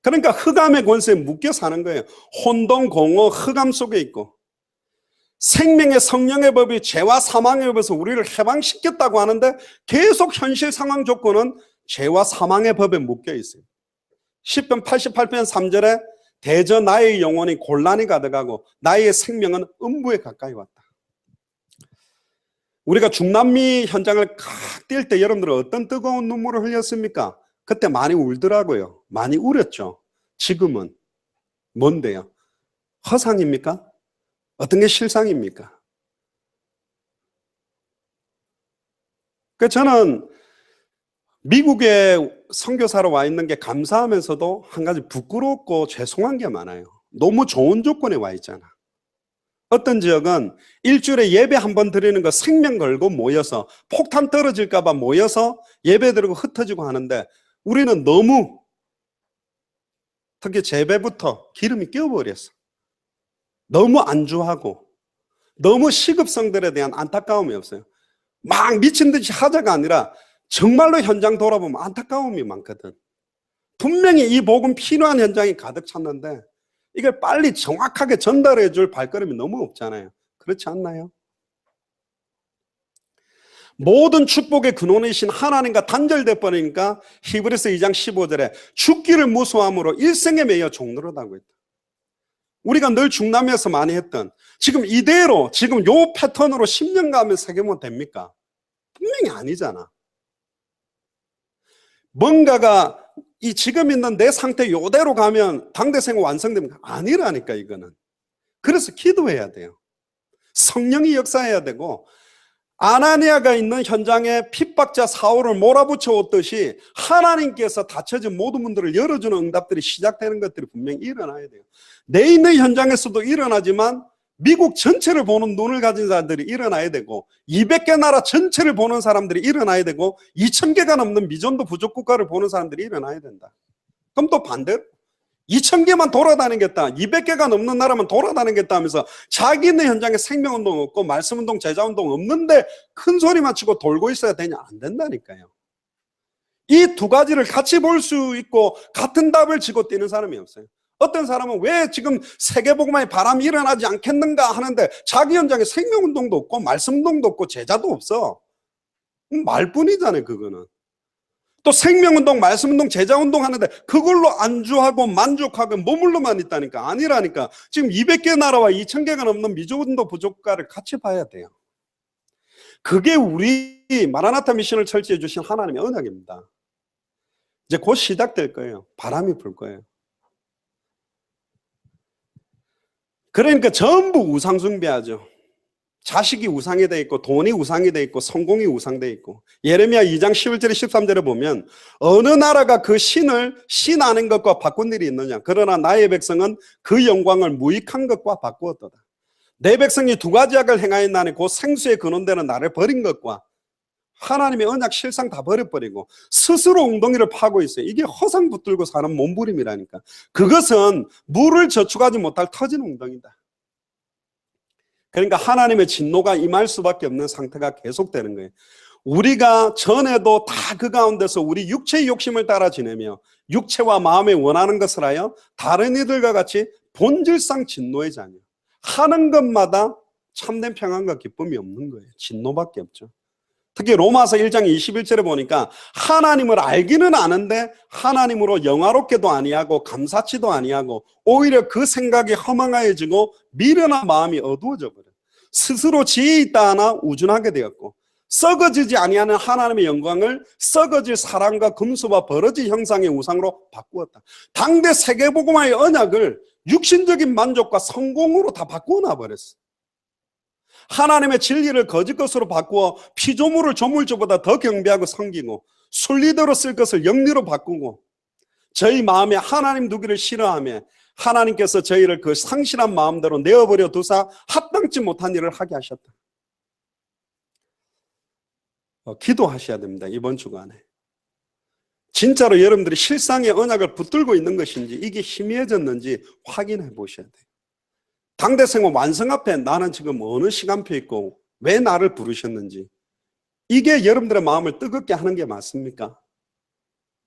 그러니까 흑암의 권세에 묶여 사는 거예요. 혼동, 공허, 흑암 속에 있고 생명의 성령의 법이 죄와 사망의 법에서 우리를 해방시켰다고 하는데 계속 현실 상황 조건은 죄와 사망의 법에 묶여 있어요. 10편 88편 3절에 대저 나의 영혼이 곤란히 가득하고 나의 생명은 음부에 가까이 왔다. 우리가 중남미 현장을 칵 뛸 때 여러분들은 어떤 뜨거운 눈물을 흘렸습니까? 그때 많이 울더라고요. 많이 울었죠. 지금은 뭔데요? 허상입니까? 어떤 게 실상입니까? 저는 미국에 선교사로 와 있는 게 감사하면서도 한 가지 부끄럽고 죄송한 게 많아요. 너무 좋은 조건에 와 있잖아. 어떤 지역은 일주일에 예배 한 번 드리는 거 생명 걸고 모여서 폭탄 떨어질까 봐 모여서 예배 드리고 흩어지고 하는데 우리는 너무 특히 재배부터 기름이 끼어버렸어. 너무 안주하고 너무 시급성들에 대한 안타까움이 없어요. 막 미친 듯이 하자가 아니라 정말로 현장 돌아보면 안타까움이 많거든. 분명히 이 복음 필요한 현장이 가득 찼는데 이걸 빨리 정확하게 전달해 줄 발걸음이 너무 없잖아요. 그렇지 않나요? 모든 축복의 근원이신 하나님과 단절돼 버리니까 히브리서 2장 15절에 죽기를 무서워함으로 일생에 매여 종노릇하고 있다. 우리가 늘 중남미에서 많이 했던 지금 이대로 지금 요 패턴으로 10년 가면 세계면 됩니까? 분명히 아니잖아. 뭔가가 이 지금 있는 내 상태 요대로 가면 당대생활 완성됩니까? 아니라니까 이거는. 그래서 기도해야 돼요. 성령이 역사해야 되고 아나니아가 있는 현장에 핍박자 사울을 몰아붙여 오듯이 하나님께서 닫혀진 모든 문들을 열어주는 응답들이 시작되는 것들이 분명히 일어나야 돼요. 내 있는 현장에서도 일어나지만 미국 전체를 보는 눈을 가진 사람들이 일어나야 되고 200개 나라 전체를 보는 사람들이 일어나야 되고 2000개가 넘는 미전도 부족 국가를 보는 사람들이 일어나야 된다. 그럼 또 반대로 2000개만 돌아다니겠다, 200개가 넘는 나라만 돌아다니겠다 하면서 자기네 현장에 생명운동 없고 말씀운동, 제자운동 없는데 큰 소리만 치고 돌고 있어야 되냐? 안 된다니까요. 이 두 가지를 같이 볼 수 있고 같은 답을 쥐고 뛰는 사람이 없어요. 어떤 사람은 왜 지금 세계복음화의 바람이 일어나지 않겠는가 하는데 자기 현장에 생명운동도 없고 말씀운동도 없고 제자도 없어. 말뿐이잖아요 그거는. 또 생명운동, 말씀운동, 제자운동 하는데 그걸로 안주하고 만족하고 머물러만 있다니까. 아니라니까. 지금 200개 나라와 2000개가 넘는 미주운동 부족가를 같이 봐야 돼요. 그게 우리 마라나타 미션을 철저해 주신 하나님의 언약입니다. 이제 곧 시작될 거예요. 바람이 불 거예요. 그러니까 전부 우상 숭배하죠. 자식이 우상이 돼 있고 돈이 우상이 돼 있고 성공이 우상돼 있고 예레미야 2장 11절에 13절에 보면 어느 나라가 그 신을 신 아닌 것과 바꾼 일이 있느냐. 그러나 나의 백성은 그 영광을 무익한 것과 바꾸었도다. 내 백성이 두 가지 악을 행하였나니 곧 생수의 근원되는 나를 버린 것과 하나님의 언약 실상 다 버려버리고 스스로 웅덩이를 파고 있어요. 이게 허상 붙들고 사는 몸부림이라니까. 그것은 물을 저축하지 못할 터진 웅덩이다. 그러니까 하나님의 진노가 임할 수밖에 없는 상태가 계속되는 거예요. 우리가 전에도 다 그 가운데서 우리 육체의 욕심을 따라 지내며 육체와 마음에 원하는 것을 하여 다른 이들과 같이 본질상 진노의 자녀. 하는 것마다 참된 평안과 기쁨이 없는 거예요. 진노밖에 없죠. 특히 로마서 1장 21절에 보니까 하나님을 알기는 아는데 하나님으로 영화롭게도 아니하고 감사치도 아니하고 오히려 그 생각이 허망해지고 미련한 마음이 어두워져 버려요. 스스로 지혜 있다 하나 우준하게 되었고 썩어지지 아니하는 하나님의 영광을 썩어질 사랑과 금수와 버러지 형상의 우상으로 바꾸었다. 당대 세계복음화의 언약을 육신적인 만족과 성공으로 다 바꾸어 놔버렸어. 하나님의 진리를 거짓 것으로 바꾸어 피조물을 조물주보다 더 경배하고 섬기고 순리대로 쓸 것을 영리로 바꾸고 저희 마음에 하나님 두기를 싫어하며 하나님께서 저희를 그 상실한 마음대로 내어버려 두사 합당치 못한 일을 하게 하셨다. 기도하셔야 됩니다. 이번 주간에 진짜로 여러분들이 실상의 언약을 붙들고 있는 것인지 이게 희미해졌는지 확인해 보셔야 돼요. 당대생활 완성 앞에 나는 지금 어느 시간표에 있고 왜 나를 부르셨는지 이게 여러분들의 마음을 뜨겁게 하는 게 맞습니까?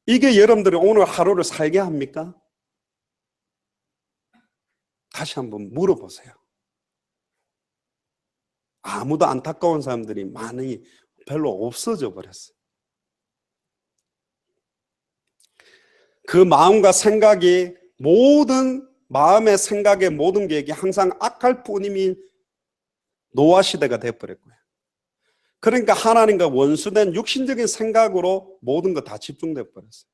이게 여러분들이 오늘 하루를 살게 합니까? 다시 한번 물어보세요. 아무도 안타까운 사람들이 많이 별로 없어져 버렸어요. 그 마음과 생각이 모든 마음의 생각의 모든 계획이 항상 악할 뿐임이 노아 시대가 되어버렸고요. 그러니까 하나님과 원수된 육신적인 생각으로 모든 거 다 집중되어 버렸어요.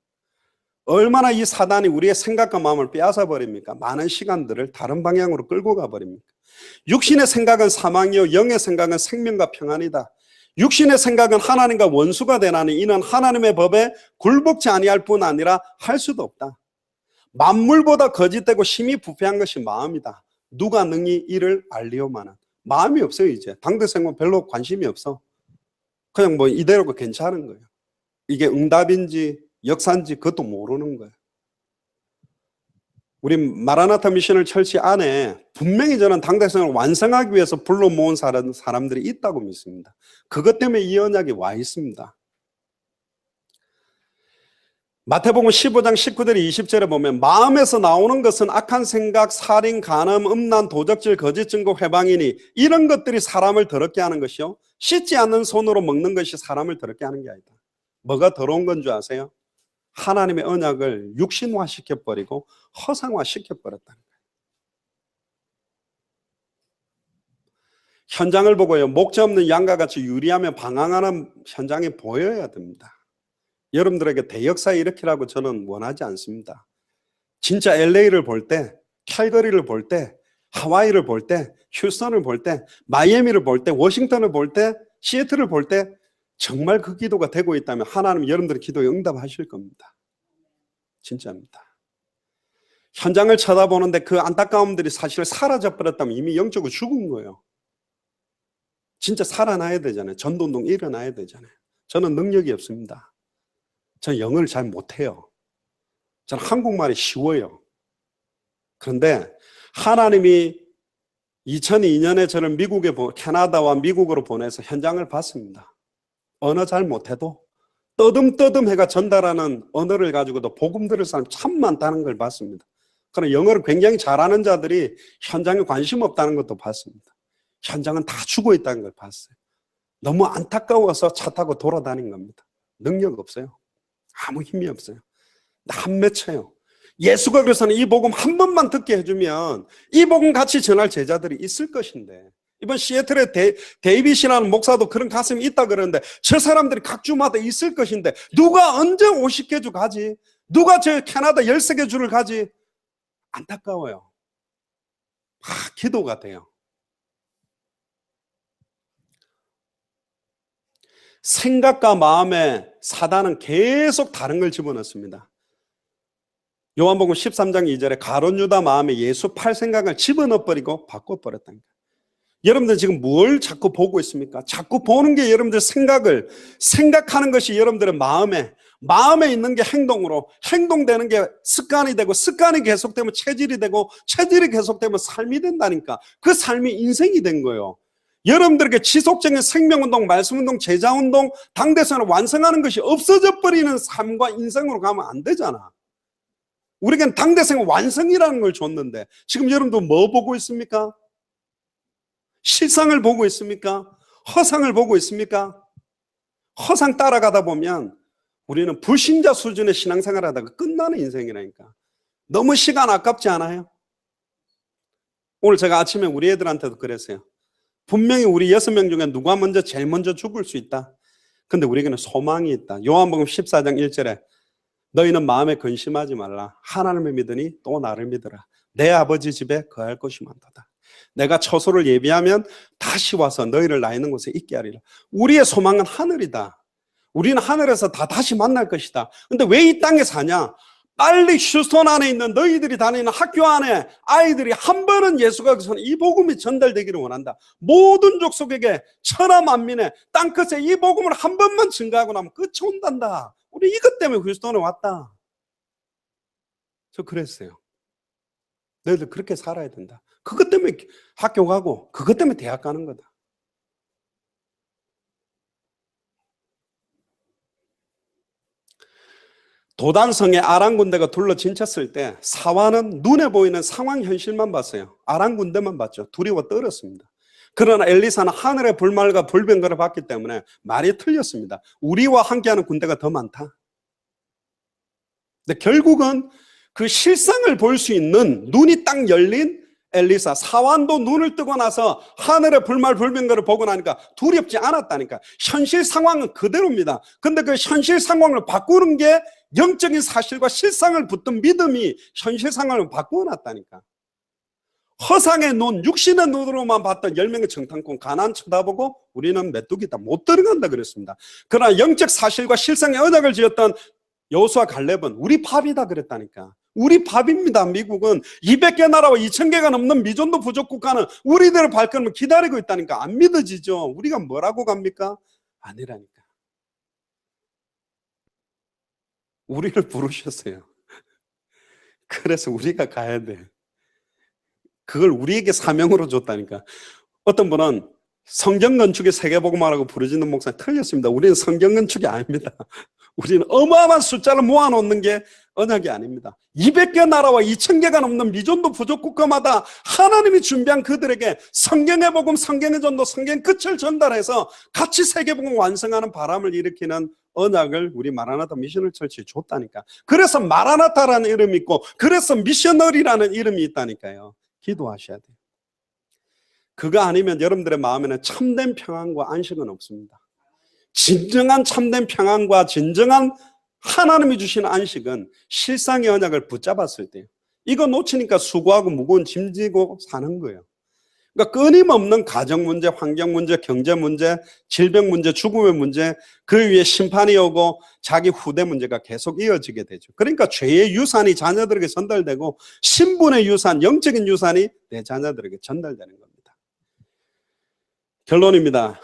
얼마나 이 사단이 우리의 생각과 마음을 빼앗아 버립니까? 많은 시간들을 다른 방향으로 끌고 가버립니까? 육신의 생각은 사망이요 영의 생각은 생명과 평안이다. 육신의 생각은 하나님과 원수가 되나니 이는 하나님의 법에 굴복지 아니할 뿐 아니라 할 수도 없다. 만물보다 거짓되고 심히 부패한 것이 마음이다. 누가 능히 이를 알리오마는. 마음이 없어요. 이제 당대생활 별로 관심이 없어. 그냥 뭐 이대로가 괜찮은 거예요. 이게 응답인지 역사인지 그것도 모르는 거예요. 우리 마라나타 미션을 철치 안에 분명히 저는 당대생활을 완성하기 위해서 불러 모은 사람들이 있다고 믿습니다. 그것 때문에 이 언약이 와 있습니다. 마태복음 15장 19절 20절에 보면 마음에서 나오는 것은 악한 생각, 살인, 간음, 음란, 도적질, 거짓 증거, 회방이니 이런 것들이 사람을 더럽게 하는 것이요. 씻지 않는 손으로 먹는 것이 사람을 더럽게 하는 게 아니다. 뭐가 더러운 건 줄 아세요? 하나님의 언약을 육신화시켜버리고 허상화시켜버렸다는 거예요. 현장을 보고요. 목자 없는 양과 같이 유리하며 방황하는 현장이 보여야 됩니다. 여러분들에게 대역사 일으키라고 저는 원하지 않습니다. 진짜 LA를 볼 때, 캘거리를 볼 때, 하와이를 볼 때, 휴스턴을 볼 때, 마이애미를 볼 때, 워싱턴을 볼 때, 시애틀을 볼 때 정말 그 기도가 되고 있다면 하나님 여러분들의 기도에 응답하실 겁니다. 진짜입니다. 현장을 쳐다보는데 그 안타까움들이 사실 사라져버렸다면 이미 영적으로 죽은 거예요. 진짜 살아나야 되잖아요. 전도운동 일어나야 되잖아요. 저는 능력이 없습니다. 저는 영어를 잘 못해요. 저는 한국말이 쉬워요. 그런데 하나님이 2002년에 저를 캐나다와 미국으로 보내서 현장을 봤습니다. 언어 잘 못해도 떠듬떠듬해가 전달하는 언어를 가지고도 복음 들을 사람 참 많다는 걸 봤습니다. 그러나 영어를 굉장히 잘하는 자들이 현장에 관심 없다는 것도 봤습니다. 현장은 다 죽어 있다는 걸 봤어요. 너무 안타까워서 차 타고 돌아다닌 겁니다. 능력 없어요. 아무 힘이 없어요. 안 맺혀요. 예수가 그래서는 이 복음 한 번만 듣게 해주면 이 복음 같이 전할 제자들이 있을 것인데, 이번 시애틀의 데이빗이라는 목사도 그런 가슴이 있다 그러는데 저 사람들이 각 주마다 있을 것인데 누가 언제 50개 주 가지? 누가 저 캐나다 13개 주를 가지? 안타까워요. 기도가 돼요. 생각과 마음에 사단은 계속 다른 걸 집어넣습니다. 요한복음 13장 2절에 가룟 유다 마음에 예수 팔 생각을 집어넣어버리고 바꿔버렸다니까. 여러분들 지금 뭘 자꾸 보고 있습니까? 자꾸 보는 게 여러분들 생각하는 것이 여러분들의 마음에 있는 게 행동으로, 행동되는 게 습관이 되고, 습관이 계속되면 체질이 되고, 체질이 계속되면 삶이 된다니까. 그 삶이 인생이 된 거예요. 여러분들에게 지속적인 생명운동, 말씀운동, 제자운동, 당대선을 완성하는 것이 없어져 버리는 삶과 인생으로 가면 안 되잖아. 우리에게는 당대생 완성이라는 걸 줬는데 지금 여러분도 뭐 보고 있습니까? 실상을 보고 있습니까? 허상을 보고 있습니까? 허상 따라가다 보면 우리는 불신자 수준의 신앙생활을 하다가 끝나는 인생이라니까. 너무 시간 아깝지 않아요? 오늘 제가 아침에 우리 애들한테도 그랬어요. 분명히 우리 6명 중에 누가 제일 먼저 죽을 수 있다. 근데 우리에게는 소망이 있다. 요한복음 14장 1절에 너희는 마음에 근심하지 말라. 하나님을 믿으니 또 나를 믿으라. 내 아버지 집에 거할 것이 많도다. 내가 처소를 예비하면 다시 와서 너희를 나 있는 곳에 있게 하리라. 우리의 소망은 하늘이다. 우리는 하늘에서 다시 만날 것이다. 근데 왜 이 땅에 사냐? 빨리 휴스턴 안에 있는 너희들이 다니는 학교 안에 아이들이 한 번은 예수가 이 복음이 전달되기를 원한다. 모든 족속에게 천하 만민의 땅끝에 이 복음을 한 번만 증가하고 나면 끝이 온단다. 우리 이것 때문에 휴스턴에 왔다. 저 그랬어요. 너희들 그렇게 살아야 된다. 그것 때문에 학교 가고 그것 때문에 대학 가는 거다. 도단성에 아람 군대가 둘러 진쳤을 때 사환은 눈에 보이는 상황 현실만 봤어요. 아람 군대만 봤죠. 두려워 떨었습니다. 그러나 엘리사는 하늘의 불말과 불병거를 봤기 때문에 말이 틀렸습니다. 우리와 함께하는 군대가 더 많다. 근데 결국은 그 실상을 볼 수 있는 눈이 딱 열린 엘리사, 사환도 눈을 뜨고 나서 하늘의 불말 불병거를 보고 나니까 두렵지 않았다니까. 현실 상황은 그대로입니다. 근데 그 현실 상황을 바꾸는 게 영적인 사실과 실상을 붙든 믿음이 현실 상황을 바꾸어놨다니까. 허상의 눈, 육신의 눈으로만 봤던 10명의 정탐꾼 가나안 쳐다보고 우리는 메뚜기다 못 들어간다 그랬습니다. 그러나 영적 사실과 실상의 언약을 지었던 여호수아 갈렙은 우리 밥이다 그랬다니까. 우리 밥입니다. 미국은 200개 나라와 2000개가 넘는 미존도 부족 국가는 우리들의 발걸음을 기다리고 있다니까. 안 믿어지죠. 우리가 뭐라고 갑니까? 아니라니까. 우리를 부르셨어요. 그래서 우리가 가야 돼. 그걸 우리에게 사명으로 줬다니까. 어떤 분은 성경 건축의 세계복음화라고 부르짖는 목사님 틀렸습니다. 우리는 성경 건축이 아닙니다. 우리는 어마어마한 숫자를 모아놓는 게 언약이 아닙니다. 200개 나라와 2000개가 넘는 미전도 부족 국가마다 하나님이 준비한 그들에게 성경의 복음, 성경의 전도, 성경 끝을 전달해서 같이 세계복음 완성하는 바람을 일으키는 언약을 우리 마라나타 미셔널 철치에 줬다니까. 그래서 마라나타라는 이름이 있고, 그래서 미셔널이라는 이름이 있다니까요. 기도하셔야 돼요. 그거 아니면 여러분들의 마음에는 참된 평안과 안식은 없습니다. 진정한 참된 평안과 진정한 하나님이 주시는 안식은 실상의 언약을 붙잡았을 때요. 이거 놓치니까 수고하고 무거운 짐 지고 사는 거예요. 그러니까 끊임없는 가정 문제, 환경 문제, 경제 문제, 질병 문제, 죽음의 문제, 그 위에 심판이 오고 자기 후대 문제가 계속 이어지게 되죠. 그러니까 죄의 유산이 자녀들에게 전달되고 신분의 유산, 영적인 유산이 내 자녀들에게 전달되는 겁니다. 결론입니다.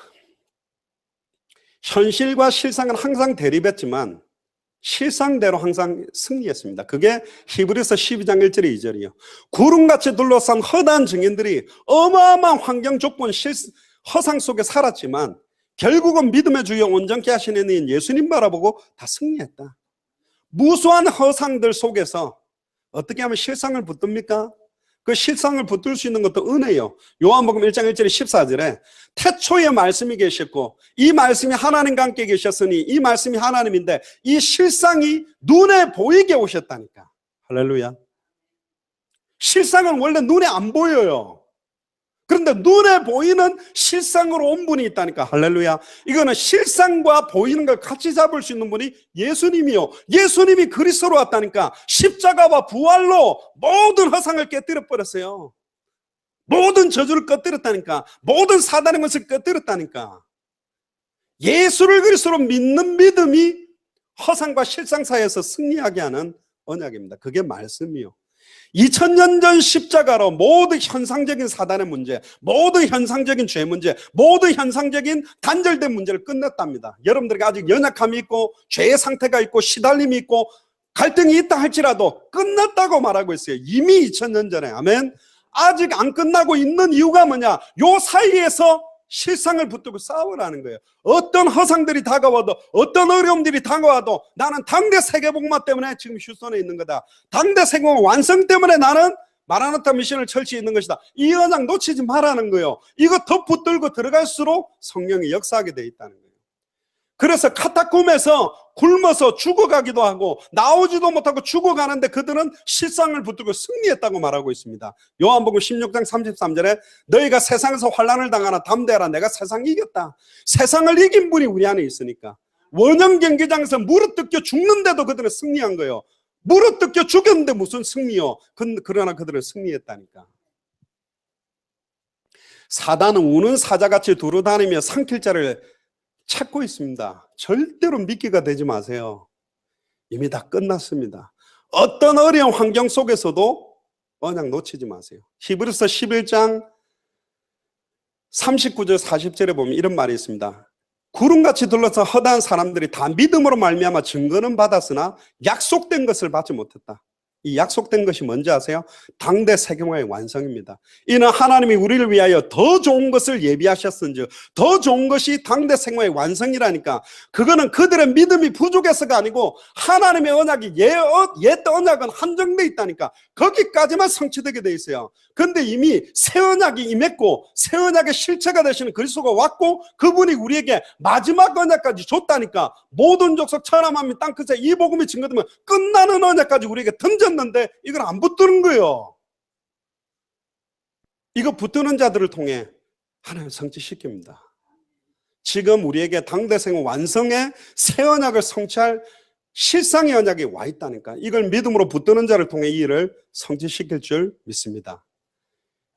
현실과 실상은 항상 대립했지만 실상대로 항상 승리했습니다. 그게 히브리서 12장 1절에 2절이요. 구름같이 둘러싼 허다한 증인들이 어마어마한 환경 조건 허상 속에 살았지만 결국은 믿음의 주여 온전케 하시는 이인 예수님 바라보고 다 승리했다. 무수한 허상들 속에서 어떻게 하면 실상을 붙듭니까? 그 실상을 붙들 수 있는 것도 은혜요. 요한복음 1장 1절에 14절에 태초에 말씀이 계셨고 이 말씀이 하나님과 함께 계셨으니 이 말씀이 하나님인데 이 실상이 눈에 보이게 오셨다니까. 할렐루야. 실상은 원래 눈에 안 보여요. 그런데 눈에 보이는 실상으로 온 분이 있다니까. 할렐루야. 이거는 실상과 보이는 걸 같이 잡을 수 있는 분이 예수님이요. 예수님이 그리스도로 왔다니까. 십자가와 부활로 모든 허상을 깨뜨려 버렸어요. 모든 저주를 꺼뜨렸다니까. 모든 사단의 것을 꺼뜨렸다니까. 예수를 그리스도로 믿는 믿음이 허상과 실상 사이에서 승리하게 하는 언약입니다. 그게 말씀이요. 2000년 전 십자가로 모든 현상적인 사단의 문제, 모든 현상적인 죄 문제, 모든 현상적인 단절된 문제를 끝냈답니다. 여러분들에게 아직 연약함이 있고 죄의 상태가 있고 시달림이 있고 갈등이 있다 할지라도 끝났다고 말하고 있어요. 이미 2000년 전에. 아멘. 아직 안 끝나고 있는 이유가 뭐냐? 요 사이에서 실상을 붙들고 싸우라는 거예요. 어떤 허상들이 다가와도 어떤 어려움들이 다가와도 나는 당대 세계복음화 때문에 지금 휴선에 있는 거다. 당대 세계복음 완성 때문에 나는 마라나타 미션을 철치에 있는 것이다. 이 언약 놓치지 말라는 거예요. 이거 더 붙들고 들어갈수록 성령이 역사하게 돼 있다는 거예요. 그래서 카타콤에서 굶어서 죽어가기도 하고 나오지도 못하고 죽어가는데 그들은 실상을 붙들고 승리했다고 말하고 있습니다. 요한복음 16장 33절에 너희가 세상에서 환난을 당하나 담대하라. 내가 세상을 이겼다. 세상을 이긴 분이 우리 안에 있으니까. 원형 경기장에서 무릎 뜯겨 죽는데도 그들은 승리한 거예요. 무릎 뜯겨 죽였는데 무슨 승리요? 그러나 그들은 승리했다니까. 사단은 우는 사자같이 두루다니며 삼킬 자를 찾고 있습니다. 절대로 미끼가 되지 마세요. 이미 다 끝났습니다. 어떤 어려운 환경 속에서도 언약 놓치지 마세요. 히브리서 11장 39절 40절에 보면 이런 말이 있습니다. 구름같이 둘러서 허다한 사람들이 다 믿음으로 말미암아 증거는 받았으나 약속된 것을 받지 못했다. 이 약속된 것이 뭔지 아세요? 당대 세계화의 완성입니다. 이는 하나님이 우리를 위하여 더 좋은 것을 예비하셨은즉 더 좋은 것이 당대 세계화의 완성이라니까. 그거는 그들의 믿음이 부족해서가 아니고 하나님의 언약이 옛 언약은 한정돼 있다니까. 거기까지만 성취되게 돼 있어요. 근데 이미 새 언약이 임했고 새 언약의 실체가 되시는 그리스도가 왔고 그분이 우리에게 마지막 언약까지 줬다니까. 모든 족속 천하 만민 땅 끝에 이 복음이 증거되면 끝나는 언약까지 우리에게 던졌는데 이걸 안 붙드는 거예요. 이거 붙드는 자들을 통해 하나님 성취시킵니다. 지금 우리에게 당대생 완성의 새 언약을 성취할 실상의 언약이 와 있다니까. 이걸 믿음으로 붙드는 자를 통해 이 일을 성취시킬 줄 믿습니다.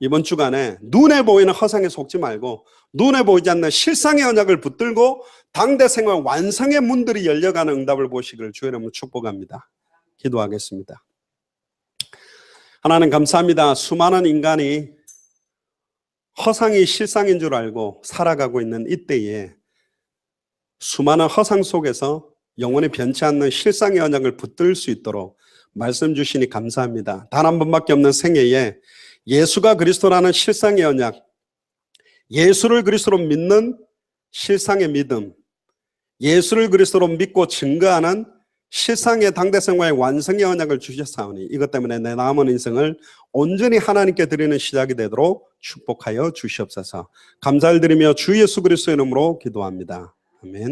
이번 주간에 눈에 보이는 허상에 속지 말고 눈에 보이지 않는 실상의 언약을 붙들고 당대 생활 완성의 문들이 열려가는 응답을 보시기를 주의 이름으로 축복합니다. 기도하겠습니다. 하나님 감사합니다. 수많은 인간이 허상이 실상인 줄 알고 살아가고 있는 이때에 수많은 허상 속에서 영원히 변치 않는 실상의 언약을 붙들 수 있도록 말씀 주시니 감사합니다. 단 한 번밖에 없는 생애에 예수가 그리스도라는 실상의 언약, 예수를 그리스도로 믿는 실상의 믿음, 예수를 그리스도로 믿고 증거하는 실상의 당대생활의 완성의 언약을 주셨사오니 이것 때문에 내 남은 인생을 온전히 하나님께 드리는 시작이 되도록 축복하여 주시옵소서. 감사를 드리며 주 예수 그리스도의 이름으로 기도합니다. 아멘.